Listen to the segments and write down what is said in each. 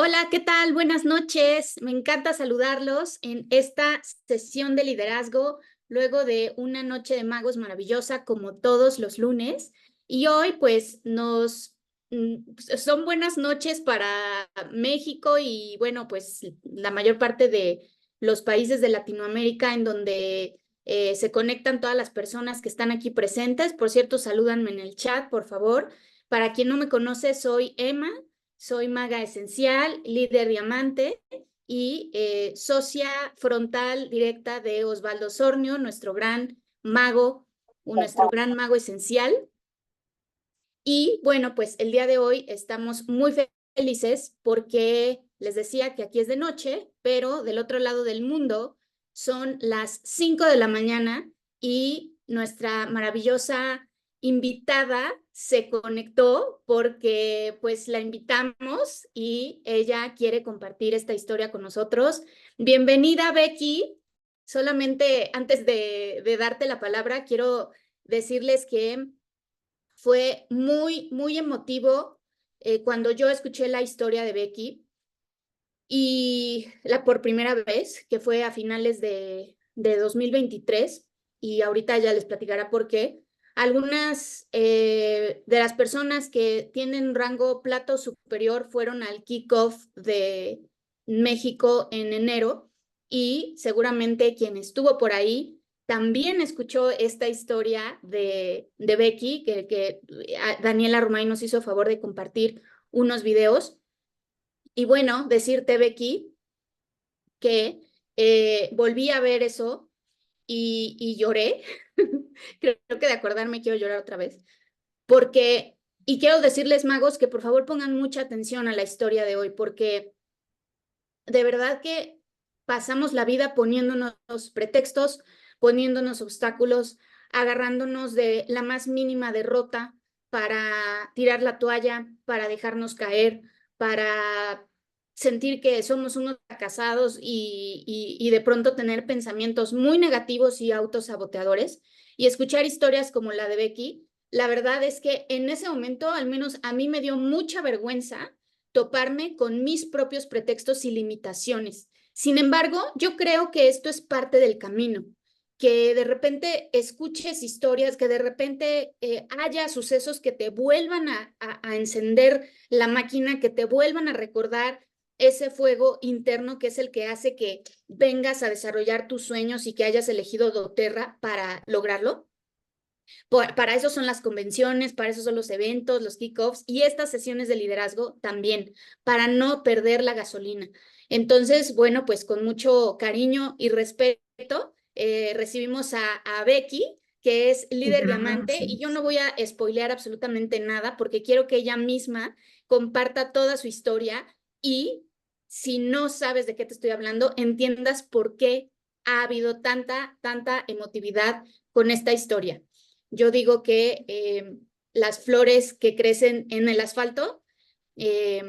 Hola, ¿qué tal? Buenas noches. Me encanta saludarlos en esta sesión de liderazgo luego de una noche de magos maravillosa como todos los lunes. Y hoy pues son buenas noches para México y bueno, pues la mayor parte de los países de Latinoamérica en donde se conectan todas las personas que están aquí presentes. Por cierto, salúdanme en el chat, por favor. Para quien no me conoce, soy Emma. Soy maga esencial, líder diamante y socia frontal directa de Osvaldo Sornio, nuestro gran mago esencial. Y bueno, pues el día de hoy estamos muy felices porque les decía que aquí es de noche, pero del otro lado del mundo son las 5 de la mañana y nuestra maravillosa invitada se conectó porque pues la invitamos y ella quiere compartir esta historia con nosotros. Bienvenida, Becky. Solamente antes de darte la palabra, quiero decirles que fue muy emotivo cuando yo escuché la historia de Becky y por primera vez, que fue a finales de 2023, y ahorita ya les platicará por qué. Algunas de las personas que tienen rango plato superior fueron al kickoff de México en enero y seguramente quien estuvo por ahí también escuchó esta historia de Becky, que Daniela Romay nos hizo favor de compartir unos videos. Y bueno, decirte, Becky, que volví a ver eso y lloré. Creo que de acordarme quiero llorar otra vez. Y quiero decirles, magos, que por favor pongan mucha atención a la historia de hoy, porque de verdad que pasamos la vida poniéndonos pretextos, poniéndonos obstáculos, agarrándonos de la más mínima derrota para tirar la toalla, para dejarnos caer, para sentir que somos unos fracasados y de pronto tener pensamientos muy negativos y autosaboteadores. Y escuchar historias como la de Becky, la verdad es que en ese momento, al menos a mí me dio mucha vergüenza toparme con mis propios pretextos y limitaciones. Sin embargo, yo creo que esto es parte del camino, que de repente escuches historias, que de repente haya sucesos que te vuelvan a encender la máquina, que te vuelvan a recordar ese fuego interno que es el que hace que vengas a desarrollar tus sueños y que hayas elegido doTERRA para lograrlo. Para eso son las convenciones, para eso son los eventos, los kickoffs y estas sesiones de liderazgo también, para no perder la gasolina. Entonces, bueno, pues con mucho cariño y respeto recibimos a Becky, que es líder diamante, y yo Gracias. no voy a spoilear absolutamente nada porque quiero que ella misma comparta toda su historia y si no sabes de qué te estoy hablando, entiendas por qué ha habido tanta emotividad con esta historia. Yo digo que las flores que crecen en el asfalto eh,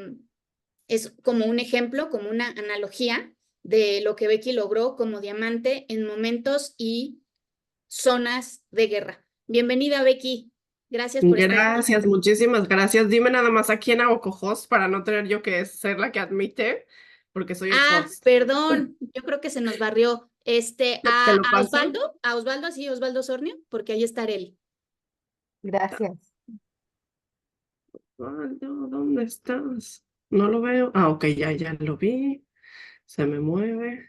es como un ejemplo, como una analogía de lo que Becky logró como diamante en momentos y zonas de guerra. Bienvenida, Becky. Gracias por estar aquí. Gracias, muchísimas gracias. Dime nada más a quién hago co-host para no tener yo que ser la que admite, porque soy el Ah, host. perdón, yo creo que se nos barrió ¿Te lo paso? A Osvaldo, sí, Osvaldo Sornio, porque ahí está él. Gracias. Osvaldo, ¿dónde estás? No lo veo. Ah, ok, ya lo vi. Se me mueve.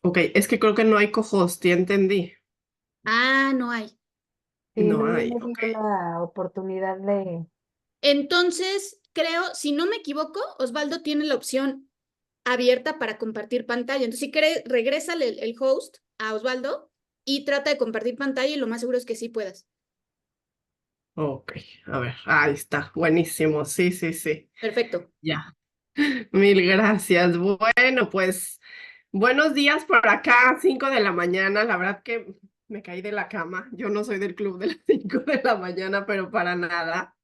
Ok, es que creo que no hay co-host, ya entendí. Ah, no hay. Sí, No no le hay, hemos ok. dado la oportunidad de... Entonces, creo, si no me equivoco, Osvaldo tiene la opción abierta para compartir pantalla. Entonces, si quieres, regresa el host a Osvaldo y trata de compartir pantalla y lo más seguro es que sí puedas. Ok, a ver, ahí está, buenísimo, sí, sí, sí, Perfecto. ya. Mil gracias. Bueno, pues buenos días por acá, 5 de la mañana. La verdad que me caí de la cama. Yo no soy del club de las 5 de la mañana, pero para nada.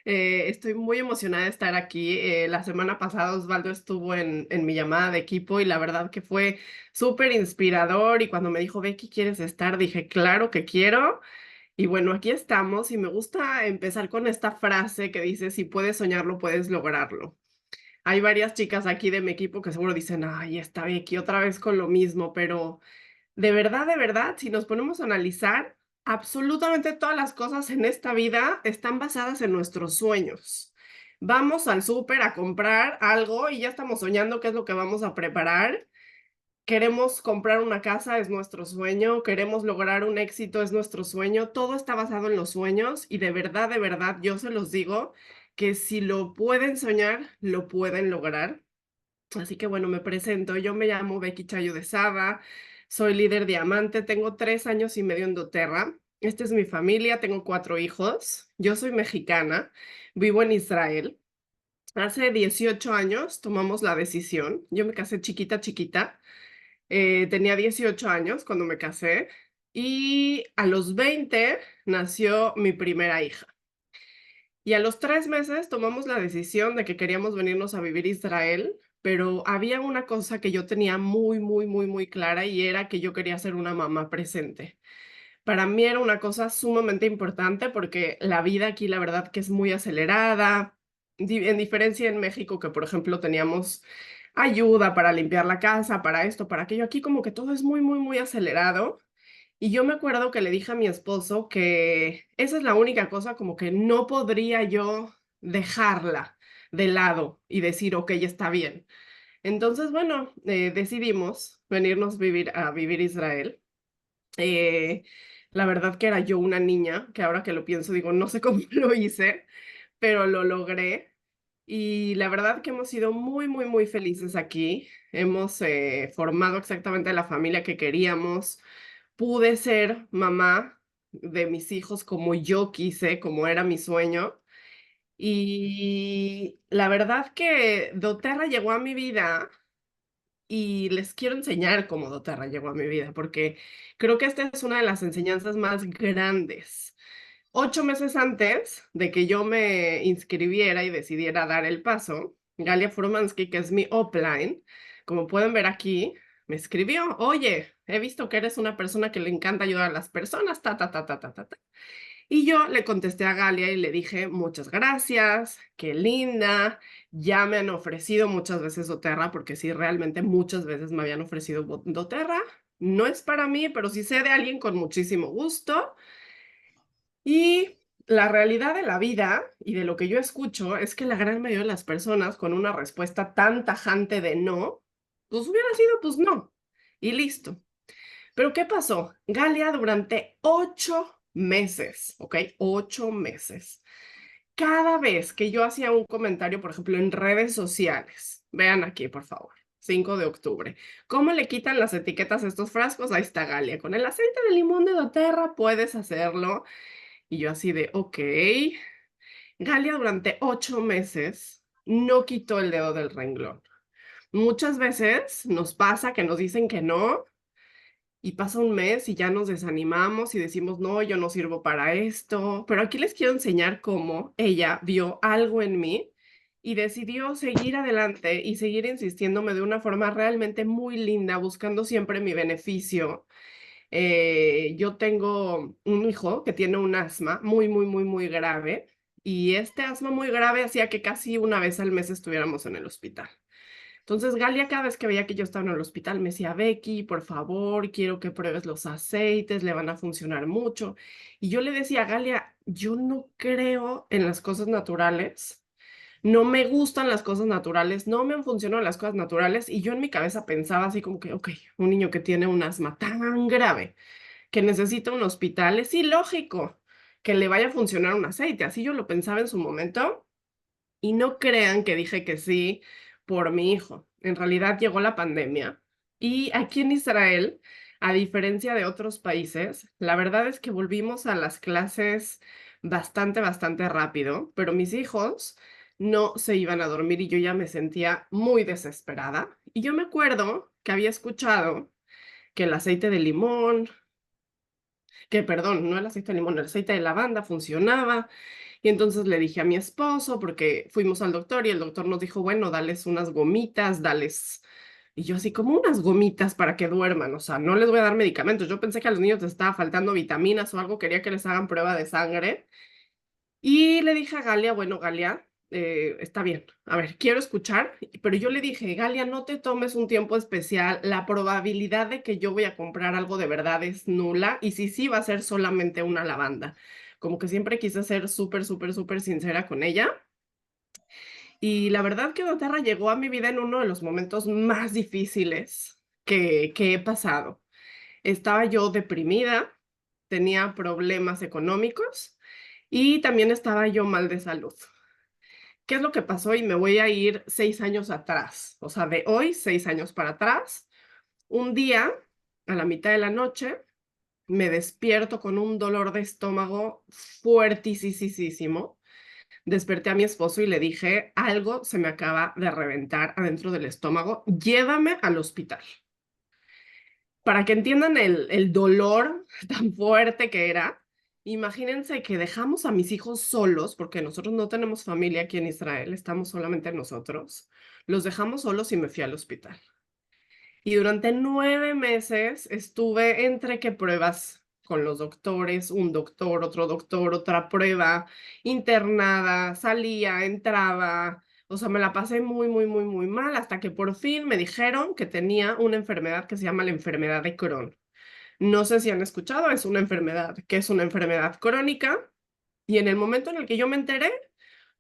Estoy muy emocionada de estar aquí. La semana pasada Osvaldo estuvo en mi llamada de equipo y la verdad que fue súper inspirador. Y cuando me dijo, Becky, ¿quieres estar? Dije, claro que quiero. Y bueno, aquí estamos y me gusta empezar con esta frase que dice, si puedes soñarlo, puedes lograrlo. Hay varias chicas aquí de mi equipo que seguro dicen, ay, está Becky otra vez con lo mismo, pero de verdad, si nos ponemos a analizar, absolutamente todas las cosas en esta vida están basadas en nuestros sueños. Vamos al súper a comprar algo y ya estamos soñando qué es lo que vamos a preparar. Queremos comprar una casa, es nuestro sueño. Queremos lograr un éxito, es nuestro sueño. Todo está basado en los sueños y de verdad, yo se los digo que si lo pueden soñar, lo pueden lograr. Así que bueno, me presento. Yo me llamo Becky Chayo de Saba, soy líder diamante, tengo 3 años y medio en doTERRA. Esta es mi familia, tengo 4 hijos. Yo soy mexicana, vivo en Israel. Hace 18 años tomamos la decisión. Yo me casé chiquita. Tenía 18 años cuando me casé y a los 20 nació mi primera hija. Y a los 3 meses tomamos la decisión de que queríamos venirnos a vivir a Israel, pero había una cosa que yo tenía muy clara y era que yo quería ser una mamá presente. Para mí era una cosa sumamente importante porque la vida aquí, la verdad que es muy acelerada, en diferencia en México, que por ejemplo teníamos ayuda para limpiar la casa, para esto, para aquello. Aquí como que todo es muy acelerado. Y yo me acuerdo que le dije a mi esposo que esa es la única cosa como que no podría yo dejarla de lado y decir, ok, ya está bien. Entonces, bueno, decidimos venirnos a vivir a Israel. Eh, la verdad que era yo una niña, que ahora que lo pienso digo, no sé cómo lo hice, pero lo logré. Y la verdad que hemos sido muy felices aquí. Hemos formado exactamente la familia que queríamos. Pude ser mamá de mis hijos como yo quise, como era mi sueño. Y la verdad que doTERRA llegó a mi vida y les quiero enseñar cómo doTERRA llegó a mi vida, porque creo que esta es una de las enseñanzas más grandes. 8 meses antes de que yo me inscribiera y decidiera dar el paso, Galia Furmansky, que es mi upline, como pueden ver aquí, me escribió, oye, he visto que eres una persona que le encanta ayudar a las personas, ta. Y yo le contesté a Galia y le dije, muchas gracias, qué linda, ya me han ofrecido muchas veces doTERRA, porque sí, realmente muchas veces me habían ofrecido doTERRA. No es para mí, pero sí sé de alguien con muchísimo gusto. Y la realidad de la vida y de lo que yo escucho es que la gran mayoría de las personas con una respuesta tan tajante de no, pues hubiera sido pues no, y listo. Pero ¿qué pasó? Galia durante 8 meses, ¿ok? 8 meses. Cada vez que yo hacía un comentario, por ejemplo, en redes sociales, vean aquí, por favor, 5 de octubre, ¿cómo le quitan las etiquetas a estos frascos? Ahí está Galia, con el aceite de limón de doTERRA puedes hacerlo. Y yo así de, ok. Galia durante 8 meses no quitó el dedo del renglón. Muchas veces nos pasa que nos dicen que no y pasa un mes y ya nos desanimamos y decimos, no, yo no sirvo para esto. Pero aquí les quiero enseñar cómo ella vio algo en mí y decidió seguir adelante y seguir insistiéndome de una forma realmente muy linda, buscando siempre mi beneficio. Yo tengo un hijo que tiene un asma muy grave y este asma muy grave hacía que casi una vez al mes estuviéramos en el hospital. Entonces Galia cada vez que veía que yo estaba en el hospital me decía, Becky, por favor, quiero que pruebes los aceites, le van a funcionar mucho. Y yo le decía, Galia, yo no creo en las cosas naturales. No me gustan las cosas naturales, no me han funcionado las cosas naturales y yo en mi cabeza pensaba así como que, ok, un niño que tiene un asma tan grave que necesita un hospital, es ilógico que le vaya a funcionar un aceite. Así yo lo pensaba en su momento y no crean que dije que sí por mi hijo. En realidad llegó la pandemia y aquí en Israel, a diferencia de otros países, la verdad es que volvimos a las clases bastante rápido, pero mis hijos no se iban a dormir y yo ya me sentía muy desesperada. Y yo me acuerdo que había escuchado que el aceite de limón, que perdón, no el aceite de limón, el aceite de lavanda funcionaba. Y entonces le dije a mi esposo, porque fuimos al doctor y el doctor nos dijo, bueno, dales unas gomitas, dales... Y yo así como unas gomitas para que duerman, o sea, no les voy a dar medicamentos. Yo pensé que a los niños les estaba faltando vitaminas o algo, quería que les hagan prueba de sangre. Y le dije a Galia, bueno, Galia, está bien, a ver, quiero escuchar, pero yo le dije, Galia, no te tomes un tiempo especial, la probabilidad de que yo voy a comprar algo de verdad es nula, y si sí, va a ser solamente una lavanda. Como que siempre quise ser súper, súper, súper sincera con ella. Y la verdad que doTERRA llegó a mi vida en uno de los momentos más difíciles que he pasado. Estaba yo deprimida, tenía problemas económicos y también estaba yo mal de salud. ¿Qué es lo que pasó? Y me voy a ir 6 años atrás, o sea, de hoy, 6 años para atrás. Un día, a la mitad de la noche, me despierto con un dolor de estómago fuertisísimo. Desperté a mi esposo y le dije, algo se me acaba de reventar adentro del estómago, llévame al hospital. Para que entiendan el dolor tan fuerte que era, imagínense que dejamos a mis hijos solos, porque nosotros no tenemos familia aquí en Israel, estamos solamente nosotros. Los dejamos solos y me fui al hospital. Y durante 9 meses estuve entre que pruebas con los doctores, un doctor, otro doctor, otra prueba, internada, salía, entraba. O sea, me la pasé muy, muy, muy, muy mal hasta que por fin me dijeron que tenía una enfermedad que se llama la enfermedad de Crohn. No sé si han escuchado, es una enfermedad que es una enfermedad crónica. Y en el momento en el que yo me enteré,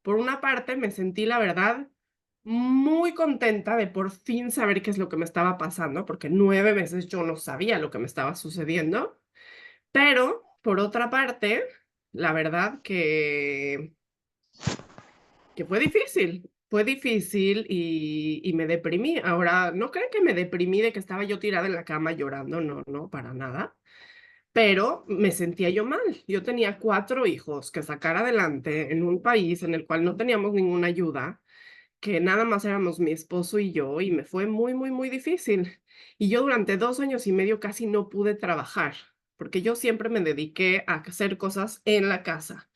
por una parte me sentí, la verdad, muy contenta de por fin saber qué es lo que me estaba pasando, porque 9 meses yo no sabía lo que me estaba sucediendo. Pero, por otra parte, la verdad que fue difícil y me deprimí. Ahora, no creen que me deprimí de que estaba yo tirada en la cama llorando, no, no, para nada. Pero me sentía yo mal. Yo tenía 4 hijos que sacar adelante en un país en el cual no teníamos ninguna ayuda, que nada más éramos mi esposo y yo, y me fue muy, muy, muy difícil. Y yo durante 2 años y medio casi no pude trabajar, porque yo siempre me dediqué a hacer cosas en la casa.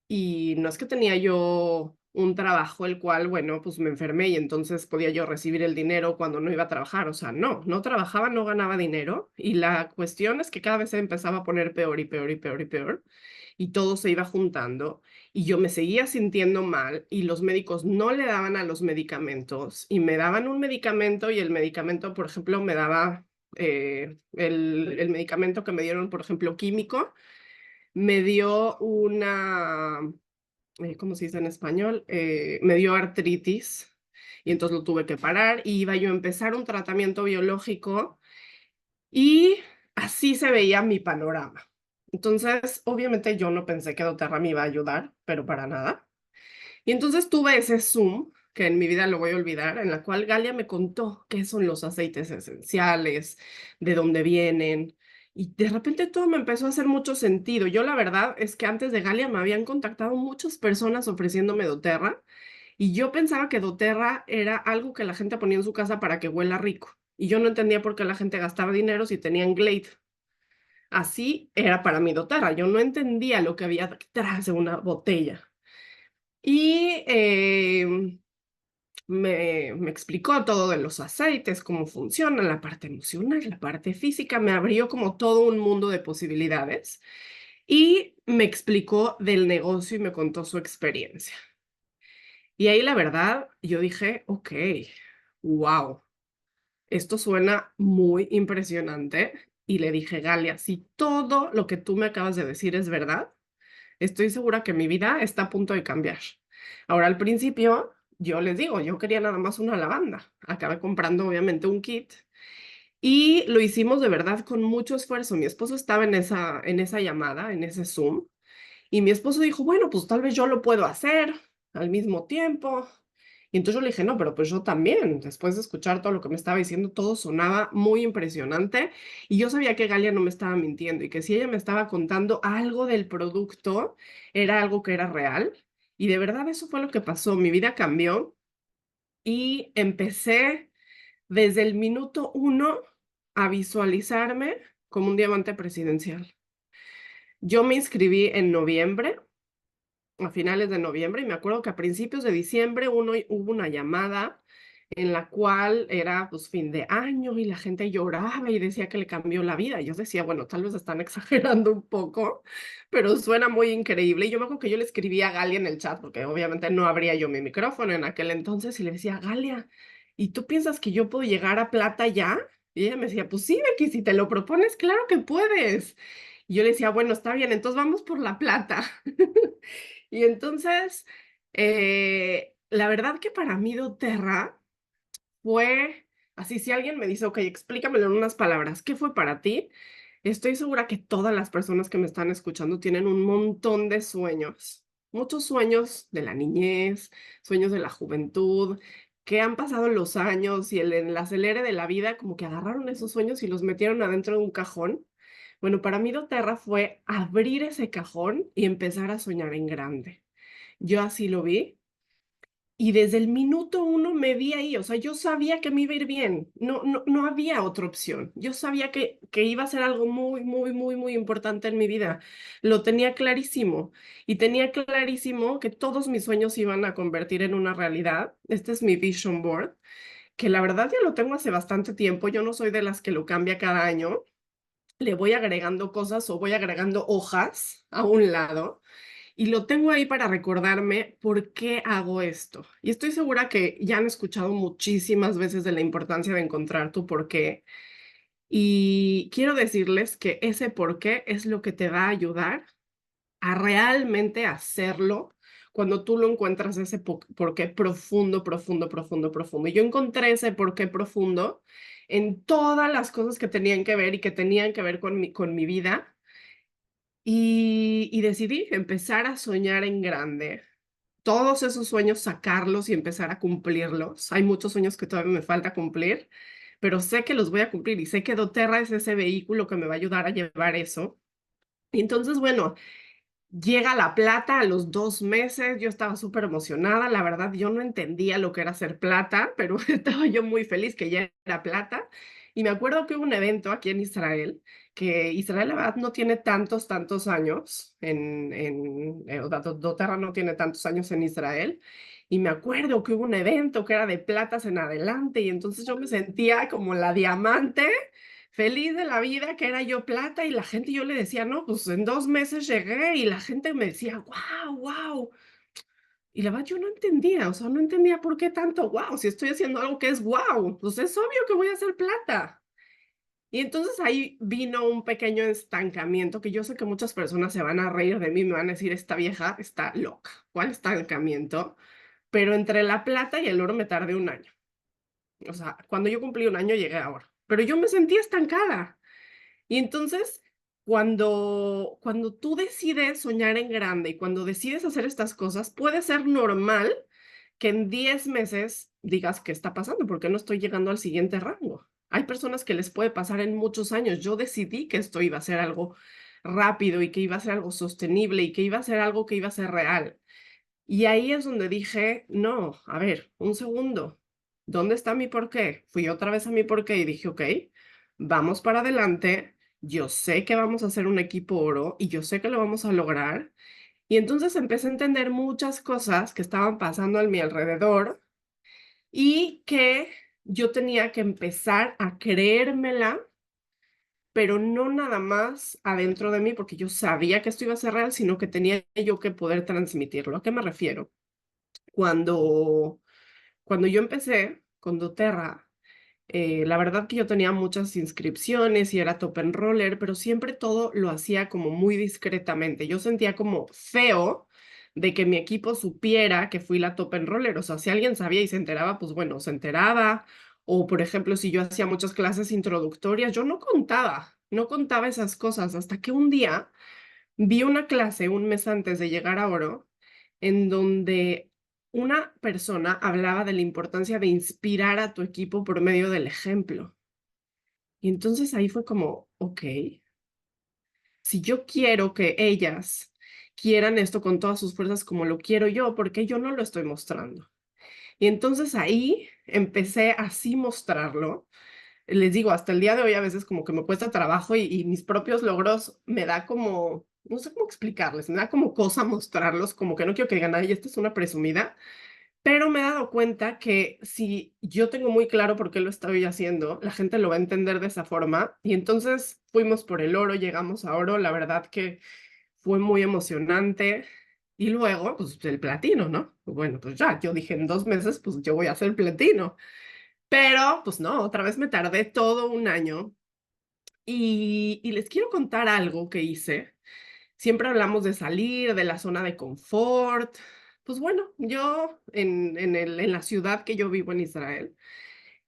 Y no es que tenía yo un trabajo el cual, bueno, pues me enfermé y entonces podía yo recibir el dinero cuando no iba a trabajar. O sea, no, no trabajaba, no ganaba dinero. Y la cuestión es que cada vez se empezaba a poner peor y peor y peor y peor. Y todo se iba juntando. Y yo me seguía sintiendo mal y los médicos no le daban a los medicamentos y me daban un medicamento y el medicamento, por ejemplo, me daba el medicamento que me dieron, por ejemplo, químico, me dio una ¿cómo se dice en español? Me dio artritis y entonces lo tuve que parar y iba yo a empezar un tratamiento biológico y así se veía mi panorama. Entonces, obviamente yo no pensé que doTERRA me iba a ayudar, pero para nada. Y entonces tuve ese Zoom, que en mi vida lo voy a olvidar, en la cual Galia me contó qué son los aceites esenciales, de dónde vienen, y de repente todo me empezó a hacer mucho sentido. Yo la verdad es que antes de Galia me habían contactado muchas personas ofreciéndome doTERRA, y yo pensaba que doTERRA era algo que la gente ponía en su casa para que huela rico, y yo no entendía por qué la gente gastaba dinero si tenían Glade. Así era para mí doTERRA, yo no entendía lo que había detrás de una botella. Y me explicó todo de los aceites, cómo funciona, la parte emocional, la parte física, me abrió como todo un mundo de posibilidades y me explicó del negocio y me contó su experiencia. Y ahí la verdad, yo dije, ok, wow, esto suena muy impresionante. Y le dije, Galia, si todo lo que tú me acabas de decir es verdad, estoy segura que mi vida está a punto de cambiar. Ahora, al principio, yo les digo, yo quería nada más una lavanda. Acabé comprando, obviamente, un kit y lo hicimos de verdad con mucho esfuerzo. Mi esposo estaba en esa llamada, en ese Zoom, y mi esposo dijo, bueno, pues tal vez yo lo puedo hacer al mismo tiempo. Y entonces yo le dije, no, pero pues yo también. Después de escuchar todo lo que me estaba diciendo, todo sonaba muy impresionante. Y yo sabía que Galia no me estaba mintiendo y que si ella me estaba contando algo del producto, era algo que era real. Y de verdad eso fue lo que pasó. Mi vida cambió y empecé desde el minuto uno a visualizarme como un diamante presidencial. Yo me inscribí en noviembre, a finales de noviembre, y me acuerdo que a principios de diciembre hubo una llamada en la cual era pues fin de año y la gente lloraba y decía que le cambió la vida. Yo decía, bueno, tal vez están exagerando un poco, pero suena muy increíble. Y yo me acuerdo que yo le escribía a Galia en el chat, porque obviamente no abría yo mi micrófono en aquel entonces, y le decía, Galia, ¿y tú piensas que yo puedo llegar a plata ya? Y ella me decía, pues sí, Becky, si te lo propones, claro que puedes. Y yo le decía, bueno, está bien, entonces vamos por la plata. Y entonces, la verdad que para mí doTERRA fue así, si alguien me dice, ok, explícamelo en unas palabras, ¿qué fue para ti? Estoy segura que todas las personas que me están escuchando tienen un montón de sueños, muchos sueños de la niñez, sueños de la juventud, que han pasado los años y el acelere de la vida, como que agarraron esos sueños y los metieron adentro de un cajón. Bueno, para mí doTERRA fue abrir ese cajón y empezar a soñar en grande. Yo así lo vi. Y desde el minuto uno me vi ahí, o sea, yo sabía que me iba a ir bien, no había otra opción. Yo sabía que iba a ser algo muy, muy, muy, muy importante en mi vida. Lo tenía clarísimo y tenía clarísimo que todos mis sueños se iban a convertir en una realidad. Este es mi vision board, que la verdad ya lo tengo hace bastante tiempo. Yo no soy de las que lo cambia cada año. Le voy agregando cosas o voy agregando hojas a un lado. Y lo tengo ahí para recordarme por qué hago esto. Y estoy segura que ya han escuchado muchísimas veces de la importancia de encontrar tu por qué. Y quiero decirles que ese por qué es lo que te va a ayudar a realmente hacerlo cuando tú lo encuentras ese por qué profundo, profundo, profundo, profundo. Y yo encontré ese por qué profundo en todas las cosas que tenían que ver y que tenían que ver con mi vida. Y decidí empezar a soñar en grande, todos esos sueños sacarlos y empezar a cumplirlos. Hay muchos sueños que todavía me falta cumplir, pero sé que los voy a cumplir y sé que doTERRA es ese vehículo que me va a ayudar a llevar eso. Y entonces, bueno, llega la plata a los 2 meses, yo estaba súper emocionada, la verdad yo no entendía lo que era hacer plata, pero estaba yo muy feliz que ya era plata. Y me acuerdo que hubo un evento aquí en Israel, que Israel la verdad no tiene tantos años, o sea, doTERRA no tiene tantos años en Israel. Y me acuerdo que hubo un evento que era de platas en adelante y entonces yo me sentía como la diamante feliz de la vida que era yo plata y la gente, yo le decía, no, pues en 2 meses llegué y la gente me decía, wow, wow. Y la verdad yo no entendía, o sea, no entendía por qué tanto wow, si estoy haciendo algo que es wow, pues es obvio que voy a hacer plata. Y entonces ahí vino un pequeño estancamiento que yo sé que muchas personas se van a reír de mí, me van a decir, esta vieja está loca. ¿Cuál estancamiento? Pero entre la plata y el oro me tardé un año. O sea, cuando yo cumplí un año llegué a oro. Pero yo me sentía estancada. Y entonces, cuando tú decides soñar en grande y cuando decides hacer estas cosas, puede ser normal que en 10 meses digas qué está pasando, porque no estoy llegando al siguiente rango. Hay personas que les puede pasar en muchos años. Yo decidí que esto iba a ser algo rápido y que iba a ser algo sostenible y que iba a ser algo que iba a ser real. Y ahí es donde dije, no, a ver, un segundo, ¿dónde está mi porqué? Fui otra vez a mi porqué y dije, ok, vamos para adelante, yo sé que vamos a hacer un equipo oro y yo sé que lo vamos a lograr. Y entonces empecé a entender muchas cosas que estaban pasando a mi alrededor y que yo tenía que empezar a creérmela, pero no nada más adentro de mí, porque yo sabía que esto iba a ser real, sino que tenía yo que poder transmitirlo. ¿A qué me refiero? Cuando, cuando yo empecé con doTERRA, la verdad que yo tenía muchas inscripciones y era top enroller, pero siempre todo lo hacía como muy discretamente. Yo sentía como feo de que mi equipo supiera que fui la top enroller. O sea, si alguien sabía y se enteraba, pues bueno, se enteraba. O por ejemplo, si yo hacía muchas clases introductorias, yo no contaba esas cosas hasta que un día vi una clase un mes antes de llegar a Oro, en donde una persona hablaba de la importancia de inspirar a tu equipo por medio del ejemplo. Y entonces ahí fue como, ok, si yo quiero que ellas quieran esto con todas sus fuerzas como lo quiero yo, ¿por qué yo no lo estoy mostrando? Y entonces ahí empecé así mostrarlo. Les digo, hasta el día de hoy a veces como que me cuesta trabajo y mis propios logros me da como, no sé cómo explicarles, me da como cosa mostrarlos, como que no quiero que digan, ay, esta es una presumida, Pero me he dado cuenta que si yo tengo muy claro por qué lo estoy haciendo, la gente lo va a entender de esa forma. Y entonces fuimos por el oro, llegamos a oro, la verdad que fue muy emocionante. Y luego, pues el platino, ¿no? Bueno, pues ya, yo dije en 2 meses, pues yo voy a hacer platino. Pero, pues no, otra vez me tardé todo un año. Y les quiero contar algo que hice. Siempre hablamos de salir de la zona de confort. Pues bueno, yo en la ciudad que yo vivo en Israel,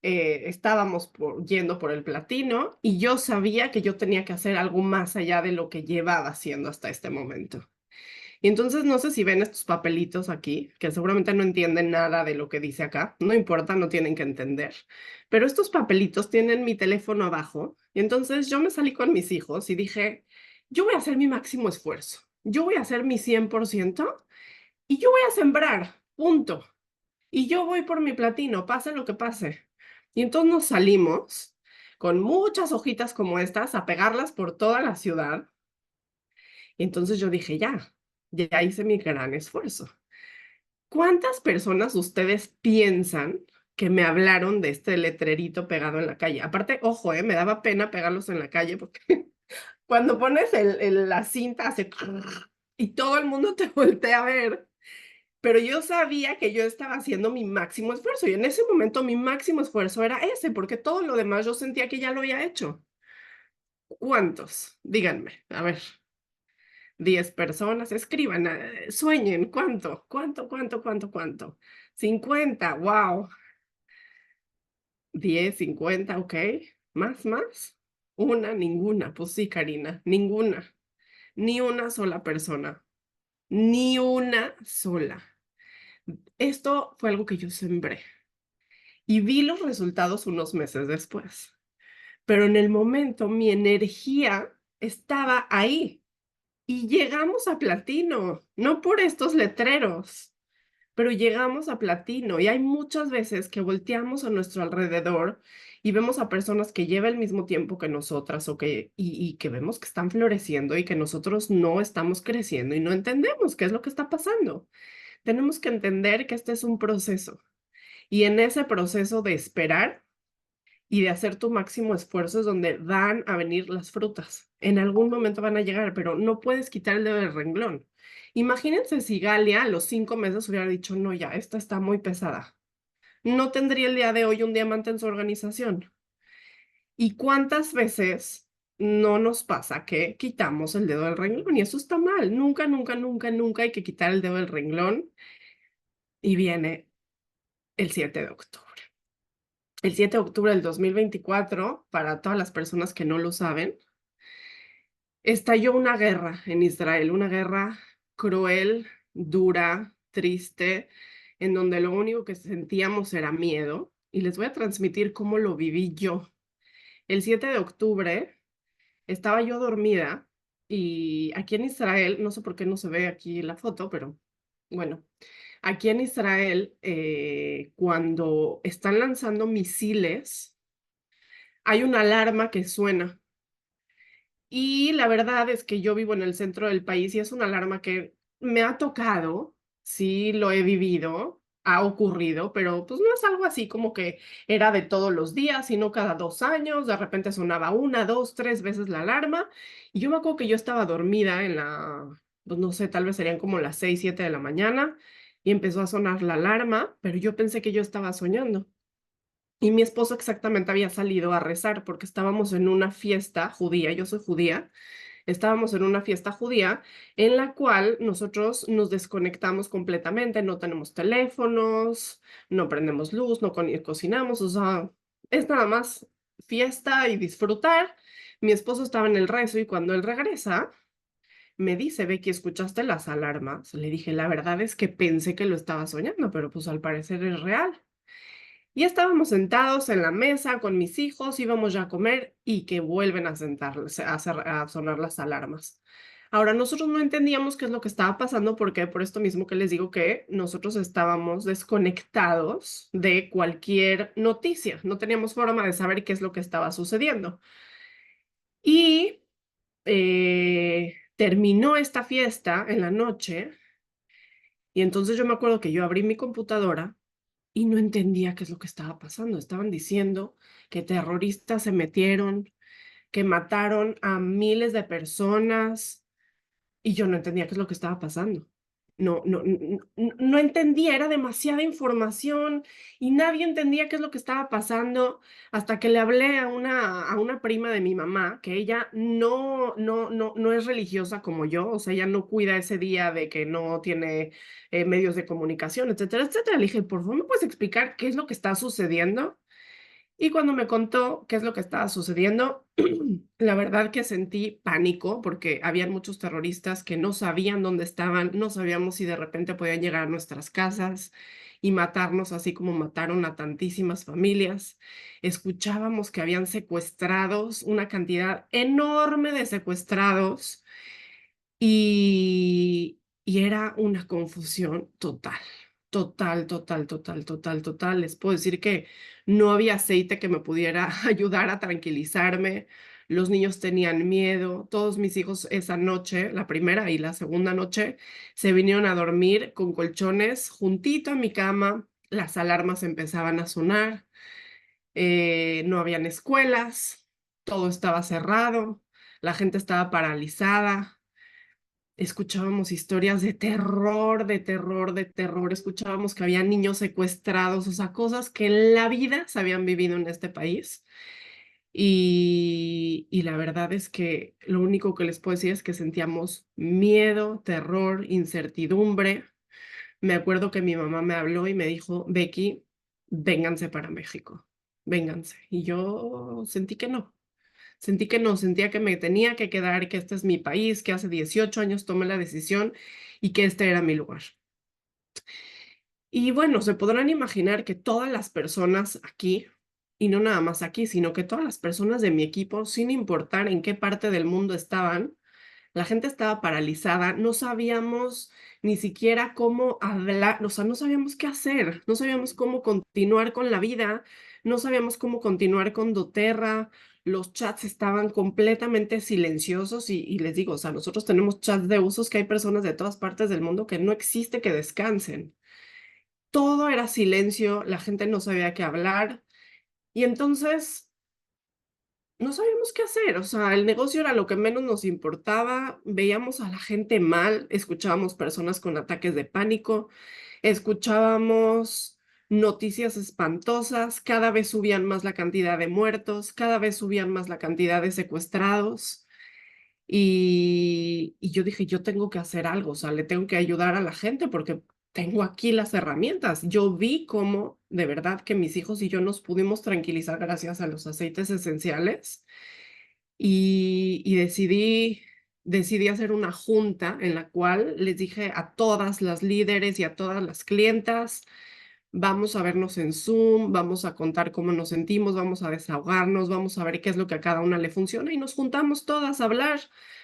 estábamos yendo por el platino y yo sabía que yo tenía que hacer algo más allá de lo que llevaba haciendo hasta este momento. Y entonces no sé si ven estos papelitos aquí, que seguramente no entienden nada de lo que dice acá. No importa, no tienen que entender. Pero estos papelitos tienen mi teléfono abajo. Y entonces yo me salí con mis hijos y dije, yo voy a hacer mi máximo esfuerzo. Yo voy a hacer mi 100% y yo voy a sembrar, punto. Y yo voy por mi platino, pase lo que pase. Y entonces nos salimos con muchas hojitas como estas a pegarlas por toda la ciudad. Y entonces yo dije, ya hice mi gran esfuerzo. ¿Cuántas personas ustedes piensan que me hablaron de este letrerito pegado en la calle? Aparte, ojo, me daba pena pegarlos en la calle porque cuando pones la cinta hace y todo el mundo te voltea a ver. Pero yo sabía que yo estaba haciendo mi máximo esfuerzo y en ese momento mi máximo esfuerzo era ese, porque todo lo demás yo sentía que ya lo había hecho. ¿Cuántos? Díganme, a ver. 10 personas, escriban, sueñen, ¿cuánto? 50, wow. 10, 50, ok. Más. Una, ninguna. Pues sí, Karina, ninguna. Ni una sola persona. Ni una sola. Esto fue algo que yo sembré y vi los resultados unos meses después. Pero en el momento mi energía estaba ahí. Y llegamos a platino, no por estos letreros, pero llegamos a platino. Y hay muchas veces que volteamos a nuestro alrededor y vemos a personas que llevan el mismo tiempo que nosotras y que vemos que están floreciendo y que nosotros no estamos creciendo y no entendemos qué es lo que está pasando. Tenemos que entender que este es un proceso y en ese proceso de esperar y de hacer tu máximo esfuerzo es donde van a venir las frutas. En algún momento van a llegar, pero no puedes quitar el dedo del renglón. Imagínense si Galia a los 5 meses hubiera dicho, no, ya, esta está muy pesada. No tendría el día de hoy un diamante en su organización. ¿Y cuántas veces no nos pasa que quitamos el dedo del renglón? Y eso está mal. Nunca hay que quitar el dedo del renglón. Y viene el 7 de octubre. El 7 de octubre del 2024, para todas las personas que no lo saben, estalló una guerra en Israel, una guerra cruel, dura, triste, en donde lo único que sentíamos era miedo. Y les voy a transmitir cómo lo viví yo. El 7 de octubre estaba yo dormida y aquí en Israel, no sé por qué no se ve aquí la foto, pero bueno, aquí en Israel, cuando están lanzando misiles, hay una alarma que suena. Y la verdad es que yo vivo en el centro del país y es una alarma que me ha tocado, sí lo he vivido, ha ocurrido, pero pues no es algo así como que era de todos los días, sino cada 2 años, de repente sonaba 1, 2, 3 veces la alarma. Y yo me acuerdo que yo estaba dormida pues no sé, tal vez serían como las 6, 7 de la mañana y empezó a sonar la alarma, pero yo pensé que yo estaba soñando. Y mi esposo exactamente había salido a rezar porque estábamos en una fiesta judía, yo soy judía, estábamos en una fiesta judía en la cual nosotros nos desconectamos completamente, no tenemos teléfonos, no prendemos luz, no cocinamos, o sea, es nada más fiesta y disfrutar. Mi esposo estaba en el rezo y cuando él regresa, me dice, Becky, ¿escuchaste las alarmas? Le dije, la verdad es que pensé que lo estaba soñando, pero pues al parecer es real. Y estábamos sentados en la mesa con mis hijos, íbamos ya a comer y que vuelven a sentarse, a sonar las alarmas. Ahora, nosotros no entendíamos qué es lo que estaba pasando porque por esto mismo que les digo que nosotros estábamos desconectados de cualquier noticia, no teníamos forma de saber qué es lo que estaba sucediendo. Y terminó esta fiesta en la noche Y entonces yo me acuerdo que yo abrí mi computadora y no entendía qué es lo que estaba pasando. Estaban diciendo que terroristas se metieron, que mataron a miles de personas y yo no entendía qué es lo que estaba pasando. No entendía, era demasiada información y nadie entendía qué es lo que estaba pasando hasta que le hablé a una prima de mi mamá, que ella no es religiosa como yo, o sea, ella no cuida ese día de que no tiene medios de comunicación, etcétera, etcétera. Le dije, por favor, ¿me puedes explicar qué es lo que está sucediendo? Y cuando me contó qué es lo que estaba sucediendo, la verdad que sentí pánico porque habían muchos terroristas que no sabían dónde estaban, no sabíamos si de repente podían llegar a nuestras casas y matarnos así como mataron a tantísimas familias. Escuchábamos que habían secuestrados, una cantidad enorme de secuestrados y era una confusión total, total, total, total, total, total. Les puedo decir que no había aceite que me pudiera ayudar a tranquilizarme. Los niños tenían miedo. Todos mis hijos esa noche, la primera y la segunda noche, se vinieron a dormir con colchones juntito a mi cama. Las alarmas empezaban a sonar. No habían escuelas. Todo estaba cerrado. La gente estaba paralizada. Escuchábamos historias de terror, de terror, de terror. Escuchábamos que había niños secuestrados, o sea, cosas que en la vida se habían vivido en este país. Y la verdad es que lo único que les puedo decir es que sentíamos miedo, terror, incertidumbre. Me acuerdo que mi mamá me habló y me dijo, Becky, vénganse para México, vénganse. Y yo sentí que no. Sentí que no, sentía que me tenía que quedar, que este es mi país, que hace 18 años tomé la decisión y que este era mi lugar. Y bueno, se podrán imaginar que todas las personas aquí, y no nada más aquí, sino que todas las personas de mi equipo, sin importar en qué parte del mundo estaban, la gente estaba paralizada, no sabíamos ni siquiera cómo hablar, o sea, no sabíamos qué hacer, no sabíamos cómo continuar con la vida, no sabíamos cómo continuar con doTERRA, los chats estaban completamente silenciosos y les digo, o sea, nosotros tenemos chats de usos que hay personas de todas partes del mundo que no existe que descansen. Todo era silencio, la gente no sabía qué hablar y entonces no sabíamos qué hacer, o sea, el negocio era lo que menos nos importaba, veíamos a la gente mal, escuchábamos personas con ataques de pánico, escuchábamos noticias espantosas, cada vez subían más la cantidad de muertos, cada vez subían más la cantidad de secuestrados y yo dije, yo tengo que hacer algo, o sea, le tengo que ayudar a la gente porque tengo aquí las herramientas. Yo vi cómo de verdad que mis hijos y yo nos pudimos tranquilizar gracias a los aceites esenciales y decidí hacer una junta en la cual les dije a todas las líderes y a todas las clientas, vamos a vernos en Zoom, vamos a contar cómo nos sentimos, vamos a desahogarnos, vamos a ver qué es lo que a cada una le funciona y nos juntamos todas a hablar,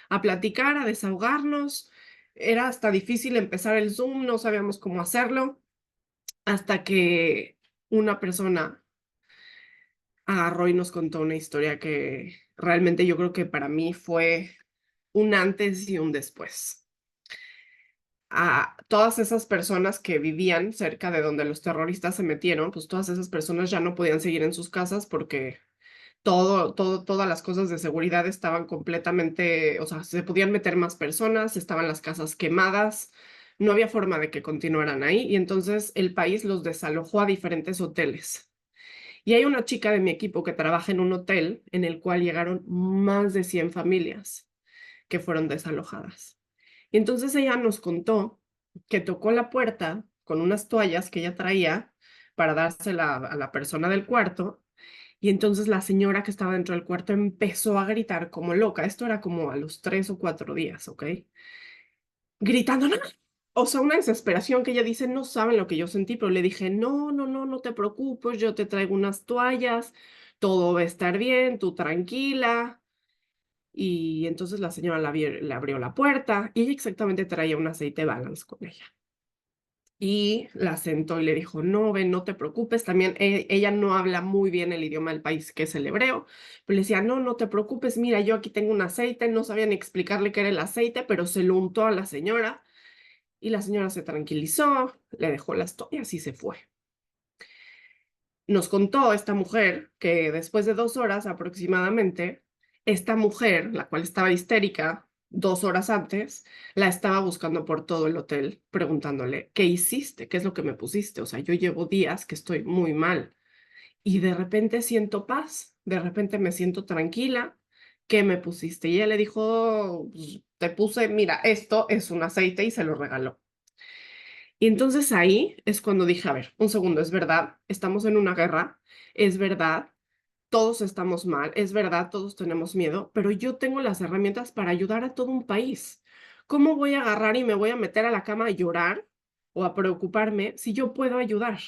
a platicar, a desahogarnos. Era hasta difícil empezar el Zoom, no sabíamos cómo hacerlo, hasta que una persona agarró y nos contó una historia que realmente yo creo que para mí fue un antes y un después. A todas esas personas que vivían cerca de donde los terroristas se metieron, pues todas esas personas ya no podían seguir en sus casas porque todas las cosas de seguridad estaban completamente, o sea, se podían meter más personas, estaban las casas quemadas, no había forma de que continuaran ahí y entonces el país los desalojó a diferentes hoteles. Y hay una chica de mi equipo que trabaja en un hotel en el cual llegaron más de 100 familias que fueron desalojadas. Y entonces ella nos contó que tocó la puerta con unas toallas que ella traía para dársela a la persona del cuarto. Y entonces la señora que estaba dentro del cuarto empezó a gritar como loca. Esto era como a los 3 o 4 días, ¿ok? Gritando, ¡no! O sea, una desesperación que ella dice, no saben lo que yo sentí, pero le dije, no te preocupes, yo te traigo unas toallas, todo va a estar bien, tú tranquila. Y entonces la señora le abrió la puerta y ella exactamente traía un aceite Balance con ella. Y la sentó y le dijo, no, ven, no te preocupes. También ella no habla muy bien el idioma del país, que es el hebreo. Pero le decía, no te preocupes, mira, yo aquí tengo un aceite. No sabían explicarle qué era el aceite, pero se lo untó a la señora. Y la señora se tranquilizó, le dejó las toallas y se fue. Nos contó esta mujer que después de 2 horas aproximadamente, esta mujer, la cual estaba histérica 2 horas antes, la estaba buscando por todo el hotel, preguntándole, ¿qué hiciste? ¿Qué es lo que me pusiste? O sea, yo llevo días que estoy muy mal y de repente siento paz, de repente me siento tranquila. ¿Qué me pusiste? Y ella le dijo, "Pues, te puse, mira, esto es un aceite", y se lo regaló. Y entonces ahí es cuando dije, a ver, un segundo, es verdad, estamos en una guerra, es verdad, todos estamos mal, es verdad, todos tenemos miedo, pero yo tengo las herramientas para ayudar a todo un país. ¿Cómo voy a agarrar y me voy a meter a la cama a llorar o a preocuparme si yo puedo ayudar?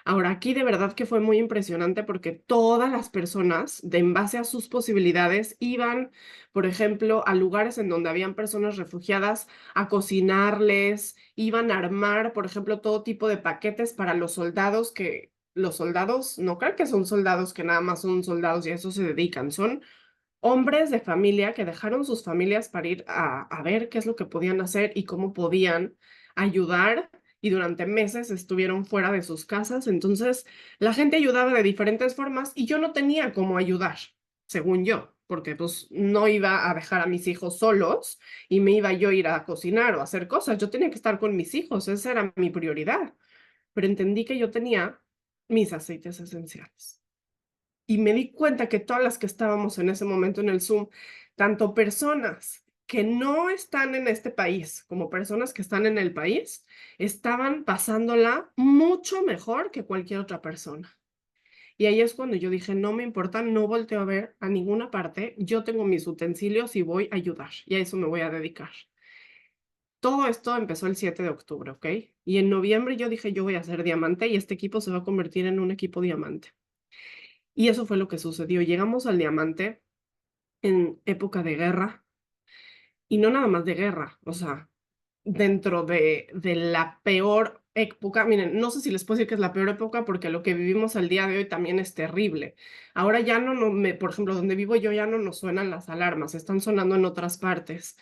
Ahora, aquí de verdad que fue muy impresionante porque todas las personas, de en base a sus posibilidades, iban, por ejemplo, a lugares en donde habían personas refugiadas a cocinarles, iban a armar, por ejemplo, todo tipo de paquetes para los soldados que los soldados, no creo que son soldados que nada más son soldados y a eso se dedican, son hombres de familia que dejaron sus familias para ir a ver qué es lo que podían hacer y cómo podían ayudar, y durante meses estuvieron fuera de sus casas. Entonces, la gente ayudaba de diferentes formas y yo no tenía cómo ayudar, según yo, porque pues no iba a dejar a mis hijos solos y me iba yo a ir a cocinar o a hacer cosas. Yo tenía que estar con mis hijos, esa era mi prioridad. Pero entendí que yo tenía mis aceites esenciales. Y me di cuenta que todas las que estábamos en ese momento en el Zoom, tanto personas que no están en este país como personas que están en el país, estaban pasándola mucho mejor que cualquier otra persona. Y ahí es cuando yo dije, no me importa, no volteo a ver a ninguna parte, yo tengo mis utensilios y voy a ayudar, y a eso me voy a dedicar. Todo esto empezó el 7 de octubre, ¿ok? Y en noviembre yo dije, yo voy a ser diamante y este equipo se va a convertir en un equipo diamante. Y eso fue lo que sucedió. Llegamos al diamante en época de guerra, y no nada más de guerra, o sea, dentro de la peor época. Miren, no sé si les puedo decir que es la peor época porque lo que vivimos al día de hoy también es terrible. Ahora ya por ejemplo, donde vivo yo ya no nos suenan las alarmas, están sonando en otras partes.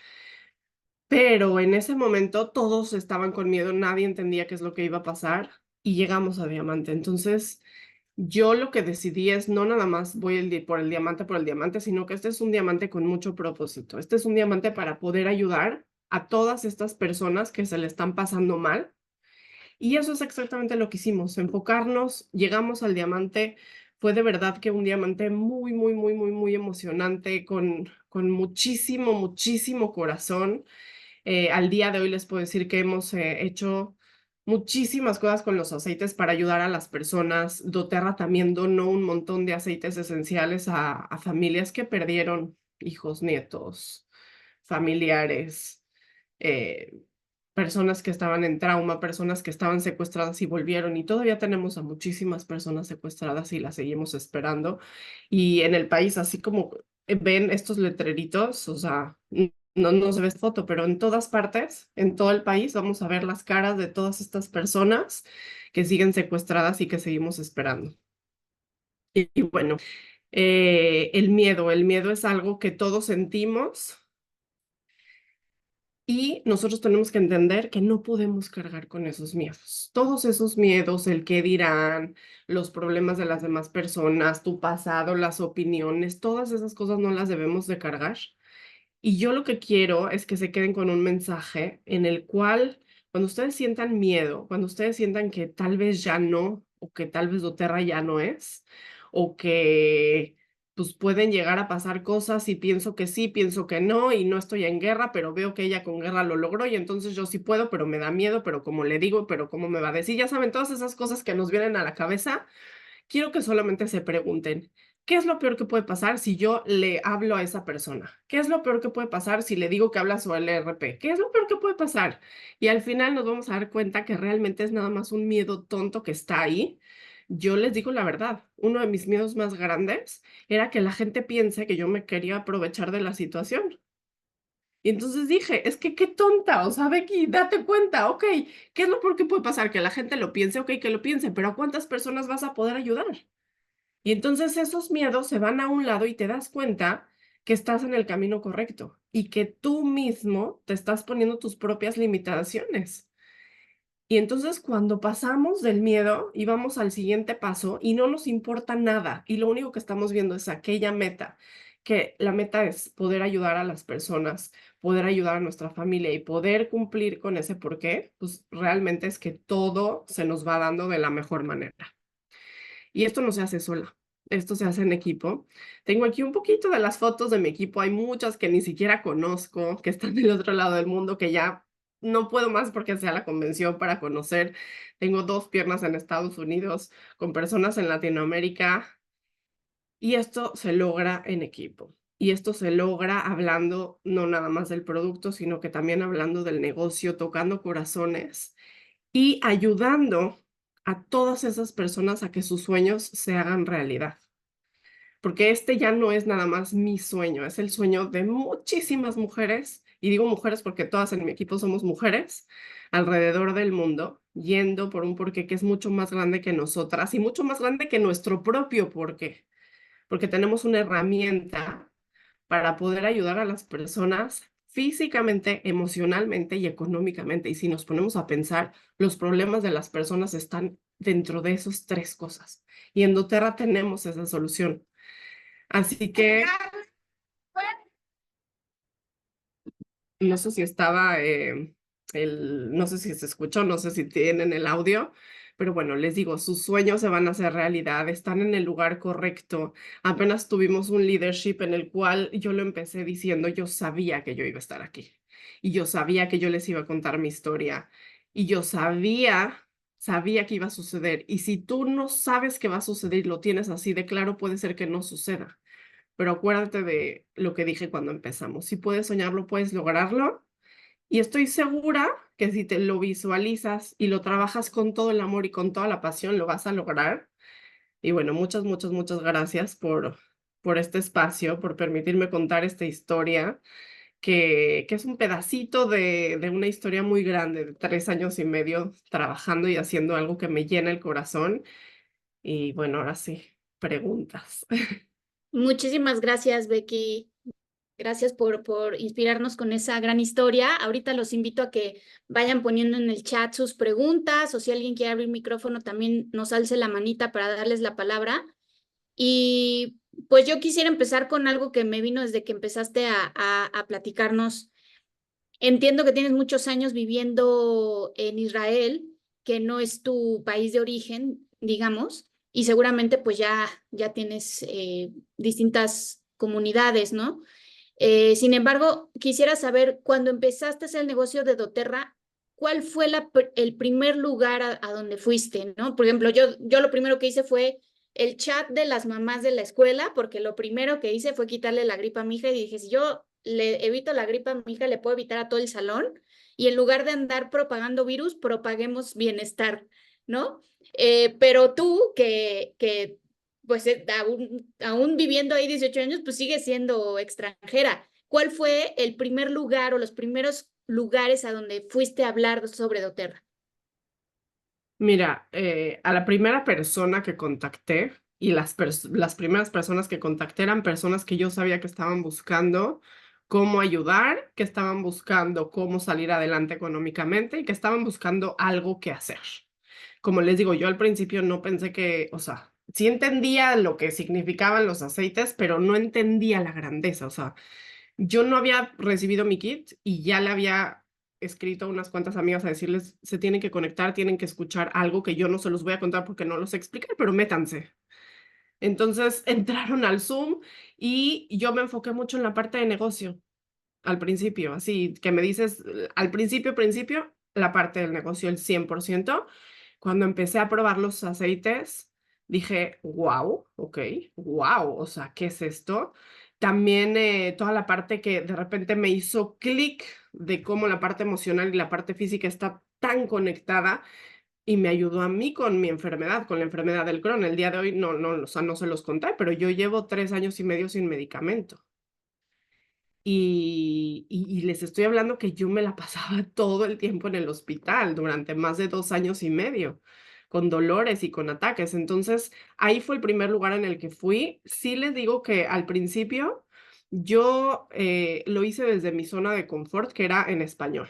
Pero en ese momento todos estaban con miedo, nadie entendía qué es lo que iba a pasar y llegamos a diamante. Entonces, yo lo que decidí es no nada más voy por el diamante, sino que este es un diamante con mucho propósito. Este es un diamante para poder ayudar a todas estas personas que se le están pasando mal. Y eso es exactamente lo que hicimos, enfocarnos, llegamos al diamante. Fue de verdad que un diamante muy, muy, muy, muy, muy emocionante, con muchísimo, muchísimo corazón. Al día de hoy les puedo decir que hemos hecho muchísimas cosas con los aceites para ayudar a las personas. doTERRA también donó un montón de aceites esenciales a familias que perdieron hijos, nietos, familiares, eh, personas que estaban en trauma, personas que estaban secuestradas y volvieron. Y todavía tenemos a muchísimas personas secuestradas y las seguimos esperando. Y en el país, así como ven estos letreritos, o sea, no se ve foto, pero en todas partes, en todo el país, vamos a ver las caras de todas estas personas que siguen secuestradas y que seguimos esperando. Y bueno, el miedo es algo que todos sentimos y nosotros tenemos que entender que no podemos cargar con esos miedos. Todos esos miedos, el qué dirán, los problemas de las demás personas, tu pasado, las opiniones, todas esas cosas no las debemos de cargar. Y yo lo que quiero es que se queden con un mensaje en el cual, cuando ustedes sientan miedo, cuando ustedes sientan que tal vez ya no, o que tal vez doTERRA ya no es, o que pues pueden llegar a pasar cosas y pienso que sí, pienso que no, y no estoy en guerra, pero veo que ella con guerra lo logró y entonces yo sí puedo, pero me da miedo, pero como le digo, pero cómo me va a decir, ya saben, todas esas cosas que nos vienen a la cabeza. Quiero que solamente se pregunten, ¿qué es lo peor que puede pasar si yo le hablo a esa persona? ¿Qué es lo peor que puede pasar si le digo que habla sobre el ERP? ¿Qué es lo peor que puede pasar? Y al final nos vamos a dar cuenta que realmente es nada más un miedo tonto que está ahí. Yo les digo la verdad, uno de mis miedos más grandes era que la gente piense que yo me quería aprovechar de la situación. Y entonces dije, es que qué tonta, o sea, Becky, date cuenta, ok, ¿qué es lo peor que puede pasar? Que la gente lo piense, ok, que lo piense, pero ¿a cuántas personas vas a poder ayudar? Y entonces esos miedos se van a un lado y te das cuenta que estás en el camino correcto y que tú mismo te estás poniendo tus propias limitaciones. Y entonces cuando pasamos del miedo y vamos al siguiente paso y no nos importa nada y lo único que estamos viendo es aquella meta, que la meta es poder ayudar a las personas, poder ayudar a nuestra familia y poder cumplir con ese porqué, pues realmente es que todo se nos va dando de la mejor manera. Y esto no se hace sola, esto se hace en equipo. Tengo aquí un poquito de las fotos de mi equipo, hay muchas que ni siquiera conozco, que están del otro lado del mundo, que ya no puedo más porque sea la convención para conocer. Tengo 2 piernas en Estados Unidos, con personas en Latinoamérica, y esto se logra en equipo. Y esto se logra hablando no nada más del producto, sino que también hablando del negocio, tocando corazones y ayudando a todas esas personas a que sus sueños se hagan realidad. Porque este ya no es nada más mi sueño, es el sueño de muchísimas mujeres, y digo mujeres porque todas en mi equipo somos mujeres, alrededor del mundo, yendo por un porqué que es mucho más grande que nosotras y mucho más grande que nuestro propio porqué, porque tenemos una herramienta para poder ayudar a las personas físicamente, emocionalmente y económicamente. Y si nos ponemos a pensar, los problemas de las personas están dentro de esas 3 cosas. Y en doTERRA tenemos esa solución. Así que no sé si estaba, no sé si se escuchó, no sé si tienen el audio, pero bueno, les digo, sus sueños se van a hacer realidad, están en el lugar correcto. Apenas tuvimos un leadership en el cual yo lo empecé diciendo, yo sabía que yo iba a estar aquí y yo sabía que yo les iba a contar mi historia y yo sabía que iba a suceder. Y si tú no sabes que va a suceder y lo tienes así de claro, puede ser que no suceda. Pero acuérdate de lo que dije cuando empezamos. Si puedes soñarlo, puedes lograrlo. Y estoy segura que si te lo visualizas y lo trabajas con todo el amor y con toda la pasión, lo vas a lograr. Y bueno, muchas, muchas, muchas gracias por este espacio, por permitirme contar esta historia, que es un pedacito de una historia muy grande, de 3 años y medio trabajando y haciendo algo que me llena el corazón. Y bueno, ahora sí, preguntas. Muchísimas gracias, Becky. Gracias por inspirarnos con esa gran historia. Ahorita los invito a que vayan poniendo en el chat sus preguntas o si alguien quiere abrir micrófono también nos alce la manita para darles la palabra. Y pues yo quisiera empezar con algo que me vino desde que empezaste a platicarnos. Entiendo que tienes muchos años viviendo en Israel, que no es tu país de origen, digamos, y seguramente pues ya tienes distintas comunidades, ¿no? Sin embargo, quisiera saber, cuando empezaste a hacer el negocio de doTERRA, ¿cuál fue el primer lugar a donde fuiste, ¿no? Por ejemplo, yo lo primero que hice fue el chat de las mamás de la escuela, porque lo primero que hice fue quitarle la gripa a mi hija y dije, si yo le evito la gripa a mi hija, le puedo evitar a todo el salón, y en lugar de andar propagando virus, propaguemos bienestar, ¿no? Pero tú, que pues aún viviendo ahí 18 años, pues sigue siendo extranjera. ¿Cuál fue el primer lugar o los primeros lugares a donde fuiste a hablar sobre doTERRA? Mira, a la primera persona que contacté y las primeras personas que contacté eran personas que yo sabía que estaban buscando cómo ayudar, que estaban buscando cómo salir adelante económicamente y que estaban buscando algo que hacer. Como les digo, yo al principio no pensé que, o sea, sí entendía lo que significaban los aceites, pero no entendía la grandeza. O sea, yo no había recibido mi kit y ya le había escrito a unas cuantas amigas a decirles, se tienen que conectar, tienen que escuchar algo que yo no se los voy a contar porque no los sé explicar, pero métanse. Entonces entraron al Zoom y yo me enfoqué mucho en la parte de negocio al principio, así que me dices, al principio, la parte del negocio, el 100%. Cuando empecé a probar los aceites, dije, wow, ok, wow, o sea, ¿qué es esto? También toda la parte que de repente me hizo clic de cómo la parte emocional y la parte física está tan conectada y me ayudó a mí con mi enfermedad, con la enfermedad del Crohn. El día de hoy o sea, no se los conté, pero yo llevo 3 años y medio sin medicamento. Y les estoy hablando que yo me la pasaba todo el tiempo en el hospital durante más de 2 años y medio, con dolores y con ataques. Entonces, ahí fue el primer lugar en el que fui. Sí les digo que al principio Yo lo hice desde mi zona de confort, que era en español,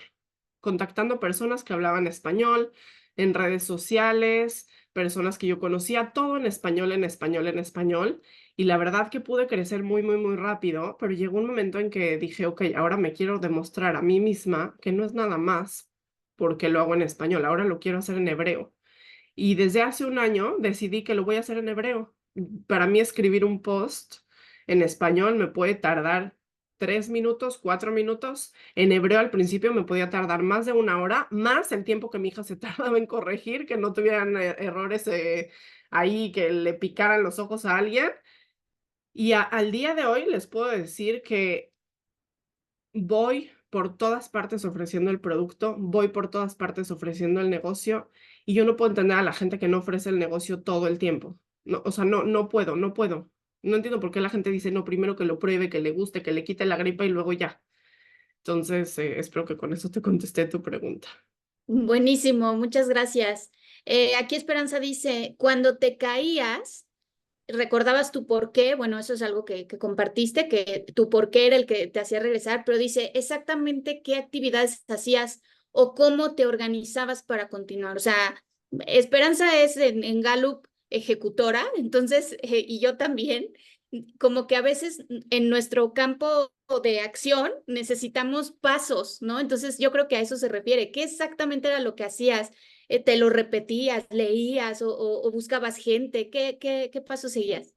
contactando personas que hablaban español, en redes sociales, personas que yo conocía, todo en español, en español, en español. Y la verdad que pude crecer muy, muy, muy rápido, pero llegó un momento en que dije, ok, ahora me quiero demostrar a mí misma que no es nada más porque lo hago en español, ahora lo quiero hacer en hebreo. Y desde hace un año decidí que lo voy a hacer en hebreo. Para mí escribir un post en español me puede tardar 3 minutos, 4 minutos. En hebreo al principio me podía tardar más de una hora, más el tiempo que mi hija se tardaba en corregir, que no tuvieran errores ahí, que le picaran los ojos a alguien. Y al día de hoy les puedo decir que voy por todas partes ofreciendo el producto, voy por todas partes ofreciendo el negocio y yo no puedo entender a la gente que no ofrece el negocio todo el tiempo. No, o sea, no puedo, no puedo. No entiendo por qué la gente dice, no, primero que lo pruebe, que le guste, que le quite la gripa y luego ya. Entonces, espero que con eso te contesté tu pregunta. Buenísimo, muchas gracias. Aquí Esperanza dice, cuando te caías, recordabas tu por qué, bueno, eso es algo que compartiste, que tu por qué era el que te hacía regresar, pero dice exactamente qué actividades hacías o cómo te organizabas para continuar. O sea, Esperanza es en Gallup ejecutora, entonces, y yo también, como que a veces en nuestro campo de acción necesitamos pasos, ¿no? Entonces yo creo que a eso se refiere. ¿Qué exactamente era lo que hacías? ¿Te lo repetías, leías o buscabas gente? ¿Qué pasos seguías?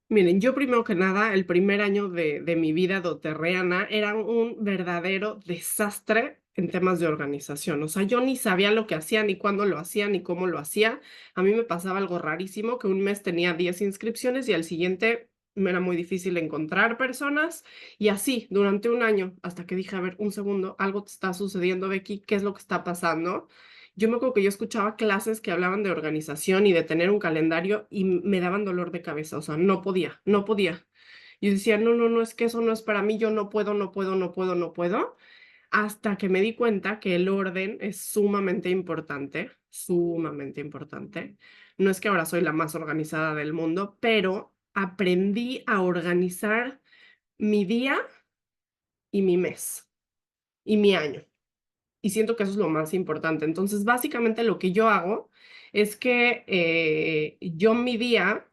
Miren, yo primero que nada, el primer año de mi vida doterreana era un verdadero desastre en temas de organización. O sea, yo ni sabía lo que hacía, ni cuándo lo hacía, ni cómo lo hacía. A mí me pasaba algo rarísimo, que un mes tenía 10 inscripciones y al siguiente me era muy difícil encontrar personas. Y así, durante un año, hasta que dije, a ver, un segundo, algo te está sucediendo, Becky, ¿qué es lo que está pasando? Yo me acuerdo que yo escuchaba clases que hablaban de organización y de tener un calendario y me daban dolor de cabeza, o sea, no podía, no podía. Yo decía, no, no, no, es que eso no es para mí, yo no puedo, no puedo, no puedo, no puedo, hasta que me di cuenta que el orden es sumamente importante, sumamente importante. No es que ahora soy la más organizada del mundo, pero aprendí a organizar mi día y mi mes y mi año. Y siento que eso es lo más importante. Entonces, básicamente lo que yo hago es que yo mi día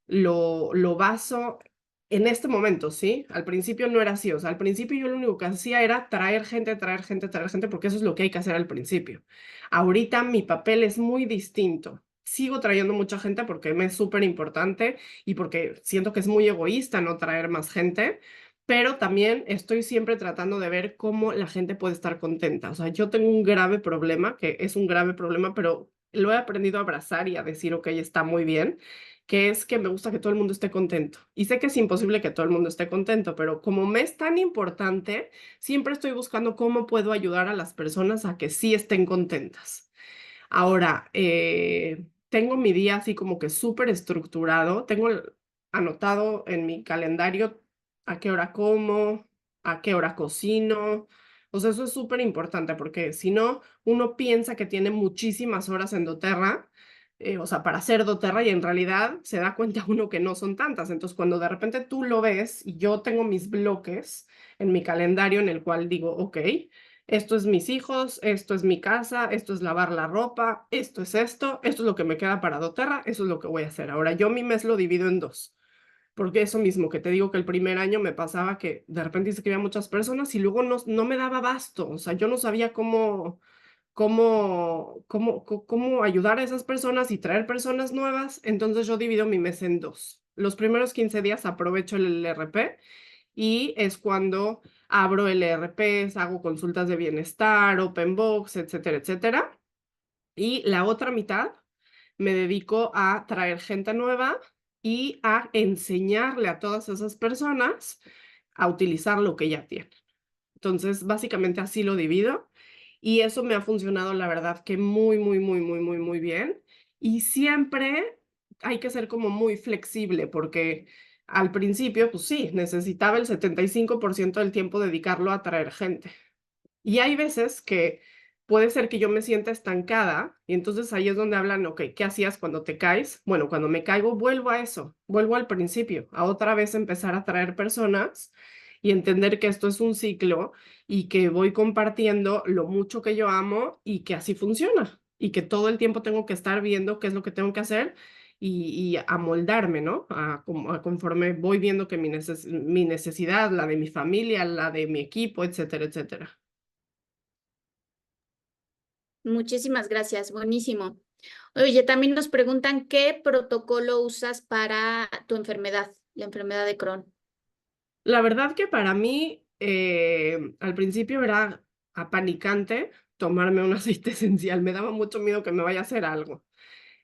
lo baso en este momento, ¿sí? Al principio no era así. O sea, al principio yo lo único que hacía era traer gente, traer gente, traer gente, porque eso es lo que hay que hacer al principio. Ahorita mi papel es muy distinto. Sigo trayendo mucha gente porque me es súper importante y porque siento que es muy egoísta no traer más gente, pero también estoy siempre tratando de ver cómo la gente puede estar contenta. O sea, yo tengo un grave problema, que es un grave problema, pero lo he aprendido a abrazar y a decir, ok, está muy bien, que es que me gusta que todo el mundo esté contento. Y sé que es imposible que todo el mundo esté contento, pero como me es tan importante, siempre estoy buscando cómo puedo ayudar a las personas a que sí estén contentas. Ahora, tengo mi día así como que súper estructurado, tengo anotado en mi calendario a qué hora como, a qué hora cocino. O sea, eso es súper importante porque si no, uno piensa que tiene muchísimas horas en doTERRA, o sea, para hacer doTERRA y en realidad se da cuenta uno que no son tantas. Entonces, cuando de repente tú lo ves y yo tengo mis bloques en mi calendario en el cual digo, ok, esto es mis hijos, esto es mi casa, esto es lavar la ropa, esto es lo que me queda para doTERRA, eso es lo que voy a hacer. Ahora, yo mi mes lo divido en dos, porque eso mismo que te digo que el primer año me pasaba que de repente se escribían muchas personas y luego no me daba abasto, o sea, yo no sabía cómo ayudar a esas personas y traer personas nuevas, entonces yo divido mi mes en dos. Los primeros 15 días aprovecho el RP y es cuando abro el ERP, hago consultas de bienestar, open box, etcétera, etcétera. Y la otra mitad me dedico a traer gente nueva y a enseñarle a todas esas personas a utilizar lo que ya tienen. Entonces, básicamente así lo divido y eso me ha funcionado, la verdad, que muy, muy, muy, muy, muy, muy bien. Y siempre hay que ser como muy flexible porque al principio, pues sí, necesitaba el 75% del tiempo dedicarlo a traer gente. Y hay veces que puede ser que yo me sienta estancada y entonces ahí es donde hablan, ok, ¿qué hacías cuando te caes? Bueno, cuando me caigo, vuelvo a eso, vuelvo al principio, a otra vez empezar a atraer personas y entender que esto es un ciclo y que voy compartiendo lo mucho que yo amo y que así funciona y que todo el tiempo tengo que estar viendo qué es lo que tengo que hacer y amoldarme, ¿no? A conforme voy viendo que mi necesidad, la de mi familia, la de mi equipo, etcétera, etcétera. Muchísimas gracias, buenísimo. Oye, también nos preguntan qué protocolo usas para tu enfermedad, la enfermedad de Crohn. La verdad que para mí, al principio era apanicante tomarme un aceite esencial, me daba mucho miedo que me vaya a hacer algo.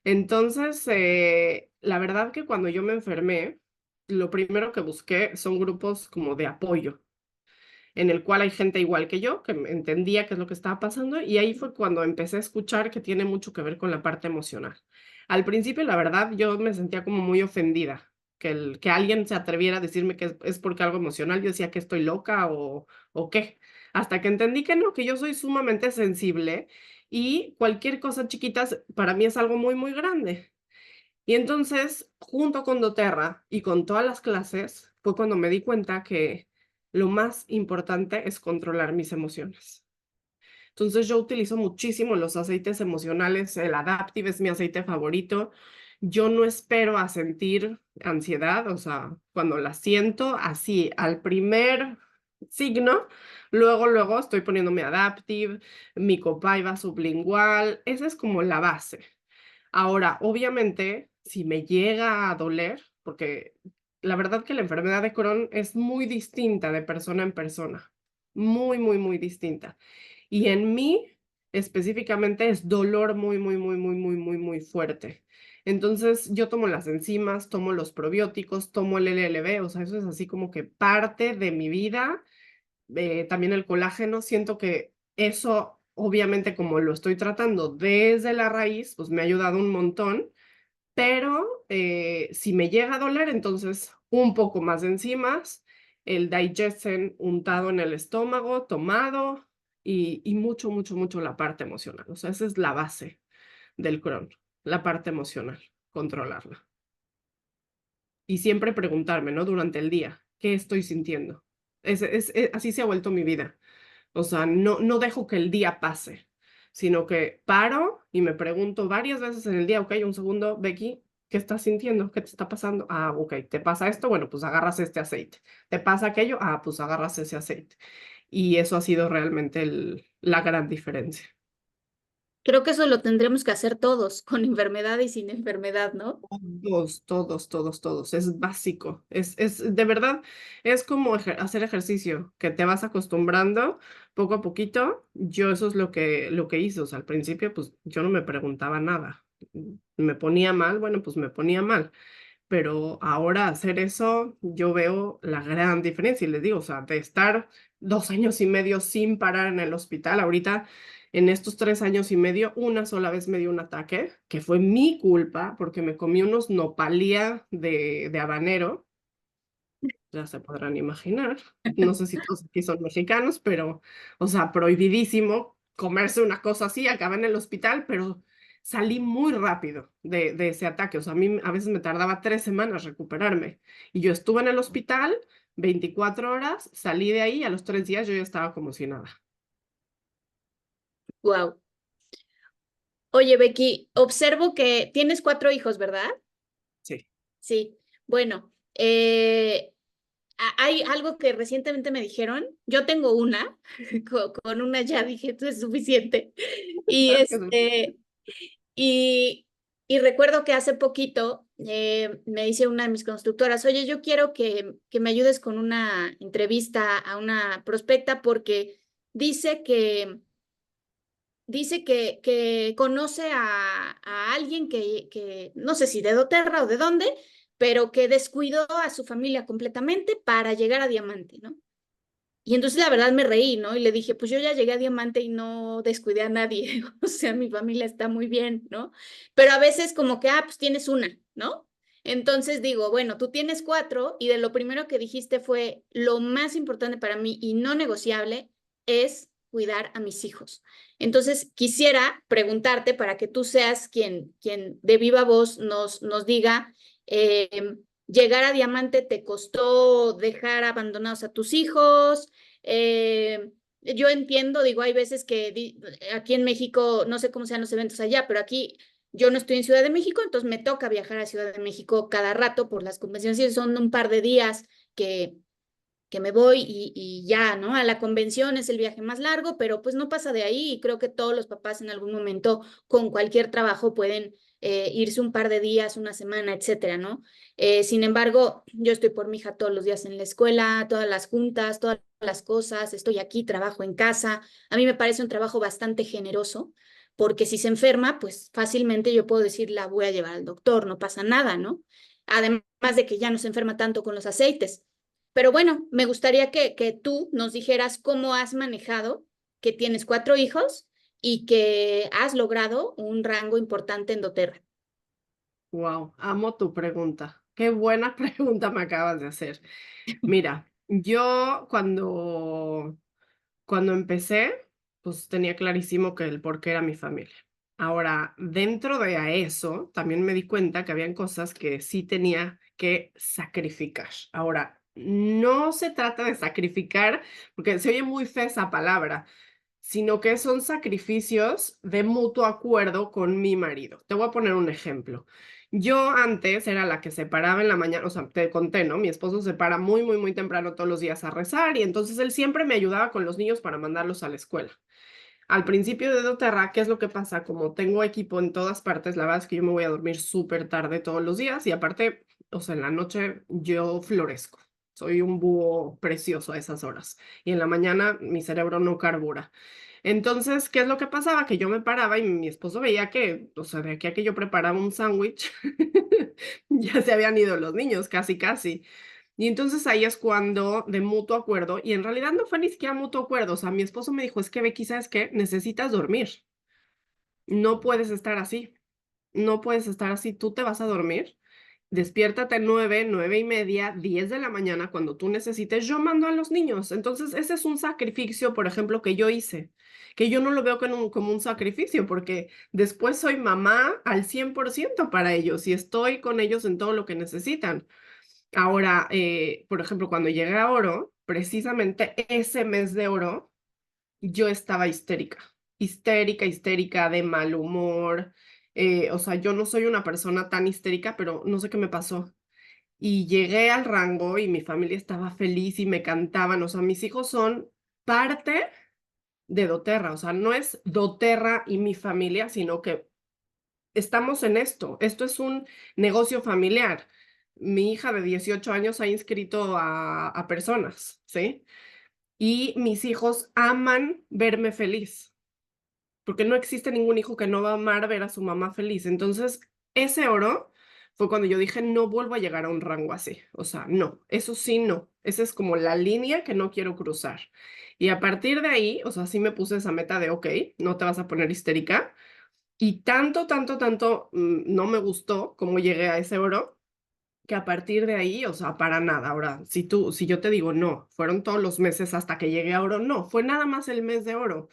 Entonces, la verdad que cuando yo me enfermé, lo primero que busqué son grupos como de apoyo, en el cual hay gente igual que yo, que entendía qué es lo que estaba pasando, y ahí fue cuando empecé a escuchar que tiene mucho que ver con la parte emocional. Al principio, la verdad, yo me sentía como muy ofendida, que alguien se atreviera a decirme que es porque algo emocional, yo decía que estoy loca o qué, hasta que entendí que no, que yo soy sumamente sensible y cualquier cosa chiquita para mí es algo muy, muy grande. Y entonces, junto con doTERRA y con todas las clases, fue cuando me di cuenta que lo más importante es controlar mis emociones. Entonces, yo utilizo muchísimo los aceites emocionales, el Adaptive es mi aceite favorito. Yo no espero a sentir ansiedad, o sea, cuando la siento así, al primer signo, luego estoy poniéndome Adaptive, mi Copaiba sublingual, esa es como la base. Ahora, obviamente, si me llega a doler, porque la verdad que la enfermedad de Crohn es muy distinta de persona en persona, muy, muy, muy distinta. Y en mí, específicamente, es dolor muy, muy, muy, muy, muy, muy, muy fuerte. Entonces, yo tomo las enzimas, tomo los probióticos, tomo el LLB, o sea, eso es así como que parte de mi vida. También el colágeno, siento que eso, obviamente, como lo estoy tratando desde la raíz, pues me ha ayudado un montón, pero si me llega a doler, entonces un poco más de enzimas, el Digesten untado en el estómago, tomado y mucho, mucho, mucho la parte emocional. O sea, esa es la base del Crohn, la parte emocional, controlarla. Y siempre preguntarme, ¿no? Durante el día, ¿qué estoy sintiendo? Así se ha vuelto mi vida. O sea, no dejo que el día pase, sino que paro y me pregunto varias veces en el día, ok, un segundo, Becky, ¿qué estás sintiendo? ¿Qué te está pasando? Ah, ok, ¿te pasa esto? Bueno, pues agarras este aceite. ¿Te pasa aquello? Ah, pues agarras ese aceite. Y eso ha sido realmente la gran diferencia. Creo que eso lo tendremos que hacer todos, con enfermedad y sin enfermedad, ¿no? Todos, todos, todos, todos. Es básico. De verdad, es como hacer ejercicio, que te vas acostumbrando poco a poquito. Yo eso es lo que hice. O sea, al principio, pues yo no me preguntaba nada. Me ponía mal, bueno, pues me ponía mal. Pero ahora hacer eso, yo veo la gran diferencia. Y les digo, o sea, de estar 2 años y medio sin parar en el hospital, ahorita en estos 3 años y medio, una sola vez me dio un ataque, que fue mi culpa, porque me comí unos nopalía de habanero, ya se podrán imaginar. No sé si todos aquí son mexicanos, pero, o sea, prohibidísimo comerse una cosa así, acabé en el hospital, pero salí muy rápido de ese ataque. O sea, a mí a veces me tardaba 3 semanas recuperarme. Y yo estuve en el hospital 24 horas, salí de ahí, y a los 3 días yo ya estaba como si nada. Wow. Oye, Becky, observo que tienes 4 hijos, ¿verdad? Sí. Sí. Bueno, hay algo que recientemente me dijeron. Yo tengo una, con una ya dije, esto es suficiente. Y y, y recuerdo que hace poquito me dice una de mis constructoras, oye, yo quiero que me ayudes con una entrevista a una prospecta porque dice que que conoce a alguien que no sé si de doTERRA o de dónde, pero que descuidó a su familia completamente para llegar a diamante, ¿no? Y entonces la verdad me reí, ¿no? Y le dije, pues yo ya llegué a diamante y no descuidé a nadie, o sea, mi familia está muy bien, ¿no? Pero a veces como que, pues tienes una, ¿no? Entonces digo, bueno, tú tienes 4 y de lo primero que dijiste fue, lo más importante para mí y no negociable es cuidar a mis hijos. Entonces, quisiera preguntarte para que tú seas quien de viva voz nos diga, llegar a Diamante te costó dejar abandonados a tus hijos. Yo entiendo, digo, hay veces que aquí en México, no sé cómo sean los eventos allá, pero aquí yo no estoy en Ciudad de México, entonces me toca viajar a Ciudad de México cada rato por las convenciones y son un par de días que me voy y ya, ¿no? A la convención es el viaje más largo, pero pues no pasa de ahí y creo que todos los papás en algún momento con cualquier trabajo pueden irse un par de días, una semana, etcétera, ¿no? Sin embargo, yo estoy por mi hija todos los días en la escuela, todas las juntas, todas las cosas, estoy aquí, trabajo en casa. A mí me parece un trabajo bastante generoso, porque si se enferma, pues fácilmente yo puedo decir, la voy a llevar al doctor, no pasa nada, ¿no? Además de que ya no se enferma tanto con los aceites. Pero bueno, me gustaría que tú nos dijeras cómo has manejado que tienes 4 hijos y que has logrado un rango importante en doTERRA. Wow, amo tu pregunta. Qué buena pregunta me acabas de hacer. Mira, yo cuando empecé, pues tenía clarísimo que el porqué era mi familia. Ahora, dentro de a eso, también me di cuenta que habían cosas que sí tenía que sacrificar. Ahora, no se trata de sacrificar, porque se oye muy fea esa palabra, sino que son sacrificios de mutuo acuerdo con mi marido. Te voy a poner un ejemplo. Yo antes era la que se paraba en la mañana, o sea, te conté, ¿no? Mi esposo se para muy, muy, muy temprano todos los días a rezar y entonces él siempre me ayudaba con los niños para mandarlos a la escuela. Al principio de doTERRA, ¿qué es lo que pasa? Como tengo equipo en todas partes, la verdad es que yo me voy a dormir súper tarde todos los días y aparte, o sea, en la noche yo florezco. Soy un búho precioso a esas horas y en la mañana mi cerebro no carbura. Entonces, ¿qué es lo que pasaba? Que yo me paraba y mi esposo veía que, o sea, de aquí a que yo preparaba un sándwich, ya se habían ido los niños, casi, casi. Y entonces ahí es cuando, de mutuo acuerdo, y en realidad no fue ni siquiera mutuo acuerdo, o sea, mi esposo me dijo, es que Becky, ¿sabes qué? Necesitas dormir, no puedes estar así, no puedes estar así, tú te vas a dormir, despiértate 9, 9:30, 10 de la mañana cuando tú necesites, yo mando a los niños. Entonces, ese es un sacrificio, por ejemplo, que yo hice, que yo no lo veo como un sacrificio, porque después soy mamá al 100% para ellos y estoy con ellos en todo lo que necesitan. Ahora, por ejemplo, cuando llegué a oro, precisamente ese mes de oro, yo estaba histérica, histérica, histérica, de mal humor. O sea, yo no soy una persona tan histérica, pero no sé qué me pasó. Y llegué al rango y mi familia estaba feliz y me cantaban. O sea, mis hijos son parte de doTERRA. O sea, no es doTERRA y mi familia, sino que estamos en esto. Esto es un negocio familiar. Mi hija de 18 años ha inscrito a personas, ¿sí? Y mis hijos aman verme feliz, porque no existe ningún hijo que no va a amar ver a su mamá feliz. Entonces, ese oro fue cuando yo dije, no vuelvo a llegar a un rango así. O sea, no, eso sí, no. Esa es como la línea que no quiero cruzar. Y a partir de ahí, o sea, sí me puse esa meta de, ok, no te vas a poner histérica. Y tanto, tanto, tanto no me gustó cómo llegué a ese oro, que a partir de ahí, o sea, para nada. Ahora, si yo te digo, no, fueron todos los meses hasta que llegué a oro, no, fue nada más el mes de oro.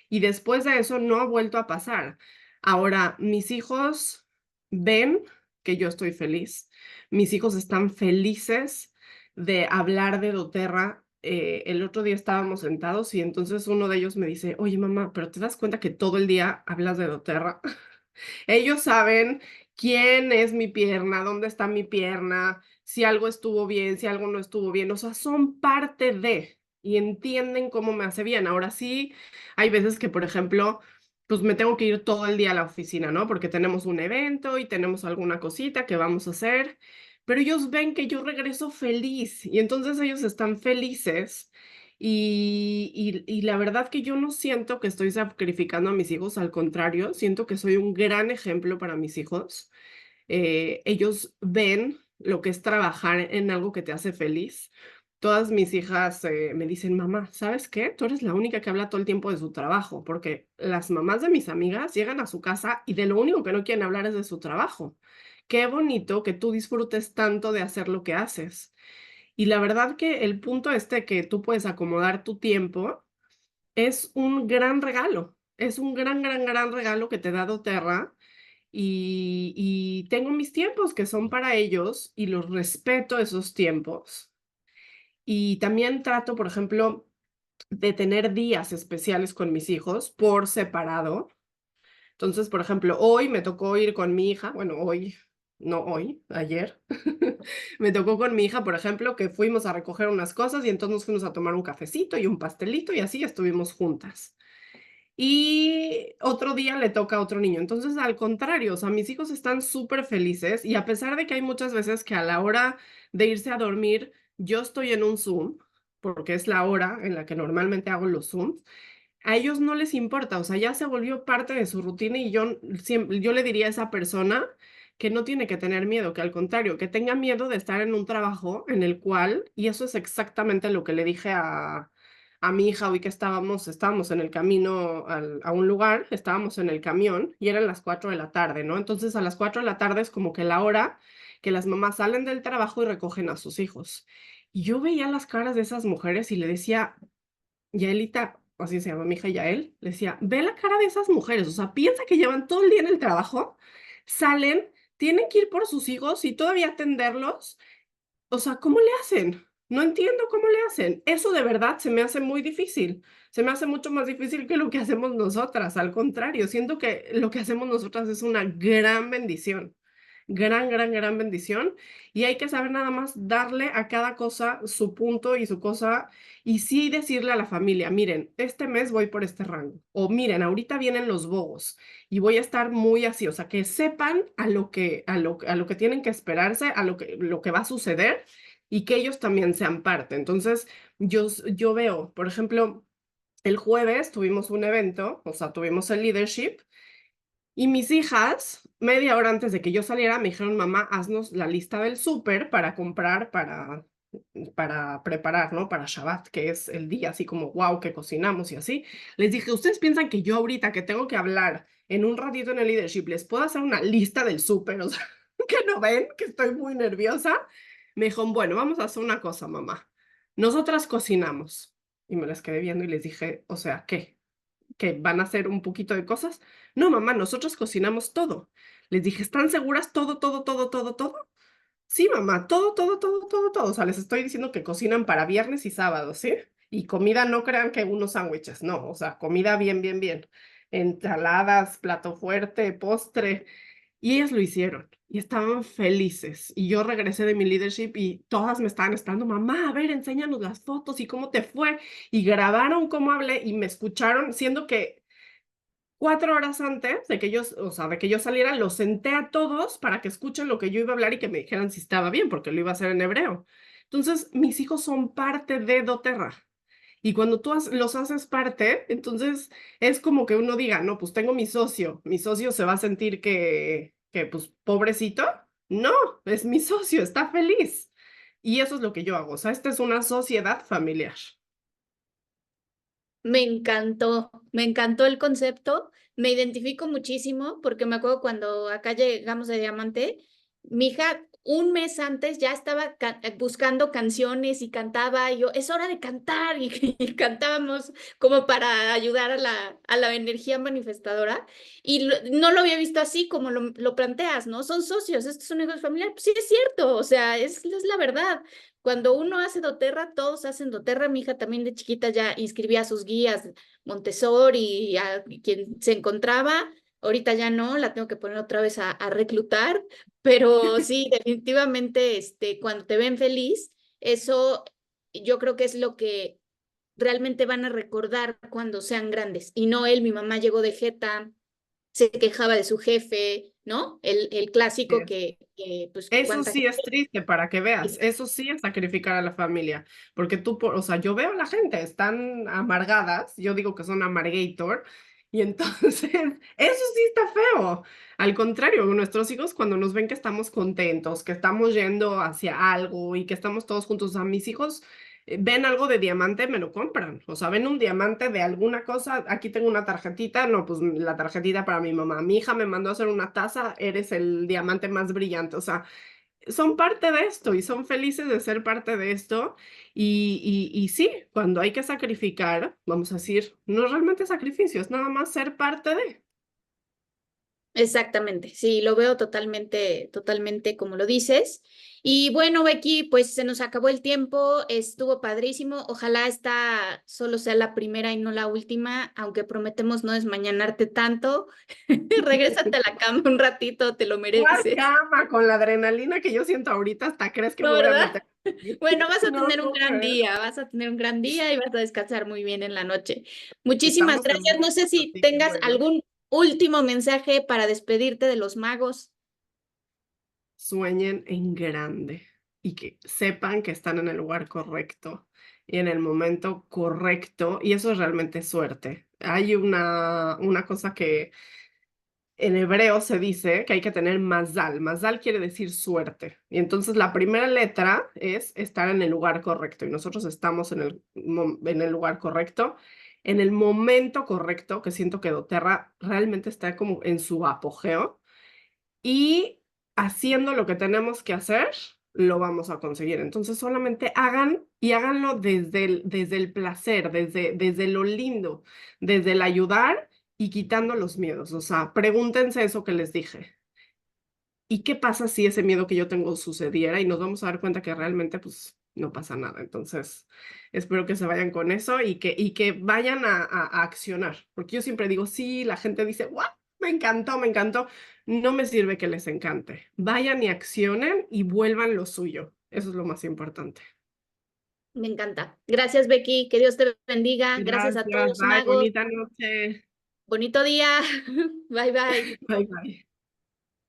Y después de eso no ha vuelto a pasar. Ahora, mis hijos ven que yo estoy feliz. Mis hijos están felices de hablar de doTERRA. El otro día estábamos sentados y entonces uno de ellos me dice, oye mamá, pero ¿te das cuenta que todo el día hablas de doTERRA? Ellos saben quién es mi pierna, dónde está mi pierna, si algo estuvo bien, si algo no estuvo bien, o sea, son parte de y entienden cómo me hace bien. Ahora sí, hay veces que, por ejemplo, pues me tengo que ir todo el día a la oficina, ¿no? Porque tenemos un evento y tenemos alguna cosita que vamos a hacer, pero ellos ven que yo regreso feliz y entonces ellos están felices y la verdad que yo no siento que estoy sacrificando a mis hijos, al contrario, siento que soy un gran ejemplo para mis hijos. Ellos ven lo que es trabajar en algo que te hace feliz. Todas mis hijas me dicen, mamá, ¿sabes qué? Tú eres la única que habla todo el tiempo de su trabajo, porque las mamás de mis amigas llegan a su casa y de lo único que no quieren hablar es de su trabajo. Qué bonito que tú disfrutes tanto de hacer lo que haces. Y la verdad que el punto que tú puedes acomodar tu tiempo es un gran regalo. Es un gran regalo que te da doTERRA y tengo mis tiempos que son para ellos y los respeto esos tiempos. Y también trato, por ejemplo, de tener días especiales con mis hijos por separado. Entonces, por ejemplo, hoy me tocó ir con mi hija, bueno, hoy, no hoy, ayer, me tocó con mi hija, por ejemplo, que fuimos a recoger unas cosas y entonces nos fuimos a tomar un cafecito y un pastelito y así estuvimos juntas. Y otro día le toca a otro niño. Entonces, al contrario, o sea, mis hijos están súper felices y a pesar de que hay muchas veces que a la hora de irse a dormir, yo estoy en un Zoom, porque es la hora en la que normalmente hago los Zooms, a ellos no les importa, o sea, ya se volvió parte de su rutina y yo le diría a esa persona que no tiene que tener miedo, que al contrario, que tenga miedo de estar en un trabajo en el cual, y eso es exactamente lo que le dije a mi hija hoy que estábamos en el camino a un lugar, estábamos en el camión y eran las 4 de la tarde, ¿no? Entonces a las 4 de la tarde es como que la hora que las mamás salen del trabajo y recogen a sus hijos. Y yo veía las caras de esas mujeres y le decía, Yaelita, así se llama mi hija Yael, le decía, ve la cara de esas mujeres, o sea, piensa que llevan todo el día en el trabajo, salen, tienen que ir por sus hijos y todavía atenderlos, o sea, ¿cómo le hacen? No entiendo cómo le hacen. Eso de verdad se me hace muy difícil. Se me hace mucho más difícil que lo que hacemos nosotras. Al contrario, siento que lo que hacemos nosotras es una gran bendición. Gran bendición. Y hay que saber nada más darle a cada cosa su punto y su cosa. Y sí decirle a la familia, miren, este mes voy por este rango. O miren, ahorita vienen los bobos y voy a estar muy así. O sea, que sepan a lo que tienen que esperarse, lo que va a suceder y que ellos también sean parte. Entonces, yo veo, por ejemplo, el jueves tuvimos un evento, o sea, tuvimos el leadership y mis hijas, media hora antes de que yo saliera, me dijeron, mamá, haznos la lista del súper para comprar, para preparar, ¿no? Para Shabbat, que es el día así como, wow, que cocinamos y así. Les dije, ¿ustedes piensan que yo ahorita que tengo que hablar en un ratito en el leadership, les puedo hacer una lista del súper? O sea, que no ven que estoy muy nerviosa. Me dijeron, bueno, vamos a hacer una cosa, mamá. Nosotras cocinamos. Y me las quedé viendo y les dije, o sea, ¿qué? ¿Que van a hacer un poquito de cosas? No, mamá, nosotros cocinamos todo. Les dije, ¿están seguras todo, todo, todo, todo, todo? Sí, mamá, todo, todo, todo, todo, todo. O sea, les estoy diciendo que cocinan para viernes y sábado, ¿sí? Y comida, no crean que unos sándwiches, no, o sea, comida bien, bien, bien. Ensaladas, plato fuerte, postre. Y ellas lo hicieron y estaban felices. Y yo regresé de mi leadership y todas me estaban esperando, mamá, a ver, enséñanos las fotos y cómo te fue. Y grabaron cómo hablé y me escucharon, siendo que 4 horas antes de que yo, o sea, de que yo saliera, los senté a todos para que escuchen lo que yo iba a hablar y que me dijeran si estaba bien, porque lo iba a hacer en hebreo. Entonces, mis hijos son parte de doTERRA. Y cuando tú los haces parte, entonces es como que uno diga, no, pues tengo mi socio se va a sentir que pues pobrecito. No, es mi socio, está feliz. Y eso es lo que yo hago. O sea, esta es una sociedad familiar. Me encantó el concepto, me identifico muchísimo porque me acuerdo cuando acá llegamos a Diamante, mi hija un mes antes ya estaba buscando canciones y cantaba, y yo, es hora de cantar y cantábamos como para ayudar a la energía manifestadora y no lo había visto así como lo planteas, ¿no? Son socios, esto es un negocio familiar, pues sí es cierto, o sea, es la verdad. Cuando uno hace doTERRA, todos hacen doTERRA. Mi hija también de chiquita ya inscribía a sus guías Montessori y a quien se encontraba. Ahorita ya no, la tengo que poner otra vez a reclutar, pero sí, definitivamente, cuando te ven feliz, eso yo creo que es lo que realmente van a recordar cuando sean grandes. Y no él, mi mamá llegó de jeta, se quejaba de su jefe, ¿no? El clásico pues, Eso cuánta sí es triste para que veas, gente. eso sí es sacrificar a la familia, porque o sea, yo veo a la gente, están amargadas, yo digo que son amargator, y entonces eso sí está feo. Al contrario, nuestros hijos cuando nos ven que estamos contentos, que estamos yendo hacia algo y que estamos todos juntos, a mis hijos ven algo de diamante, me lo compran, o sea, ven un diamante de alguna cosa, aquí tengo una tarjetita, no, pues la tarjetita para mi mamá, mi hija me mandó a hacer una taza, eres el diamante más brillante, o sea, son parte de esto y son felices de ser parte de esto. Y sí, cuando hay que sacrificar, vamos a decir, no es realmente sacrificio, es nada más ser parte de. Exactamente, sí, lo veo totalmente, totalmente como lo dices. Y bueno, Becky, pues se nos acabó el tiempo, estuvo padrísimo. Ojalá esta solo sea la primera y no la última, aunque prometemos no desmañanarte tanto. Regrésate a la cama un ratito, te lo Jugar mereces. cama con la adrenalina que yo siento ahorita, hasta crees que ¿No, me voy a verdad? meter. Bueno, vas a No, tener un no, gran día, vas a tener un gran día y vas a descansar muy bien en la noche. Muchísimas estamos en gracias. No sé boca, si así que tengas bueno. algún último mensaje para despedirte de los magos. Sueñen en grande y que sepan que están en el lugar correcto y en el momento correcto, y eso es realmente suerte. Hay una cosa que en hebreo se dice que hay que tener mazal. Mazal quiere decir suerte. Y entonces la primera letra es estar en el lugar correcto. Y nosotros estamos en el lugar correcto, en el momento correcto, que siento que doTERRA realmente está como en su apogeo. Y haciendo lo que tenemos que hacer, lo vamos a conseguir. Entonces solamente hagan y háganlo desde el placer, desde lo lindo, desde el ayudar y quitando los miedos. O sea, pregúntense eso que les dije. ¿Y qué pasa si ese miedo que yo tengo sucediera? Y nos vamos a dar cuenta que realmente pues no pasa nada. Entonces, espero que se vayan con eso y que vayan a accionar. Porque yo siempre digo, sí, la gente dice, ¡guau! Me encantó, me encantó. No me sirve que les encante. Vayan y accionen y vuelvan lo suyo. Eso es lo más importante. Me encanta. Gracias, Becky. Que Dios te bendiga. Gracias a todos Gracias, los bye, magos. bonita noche. Bonito día. Bye, bye. Bye, bye.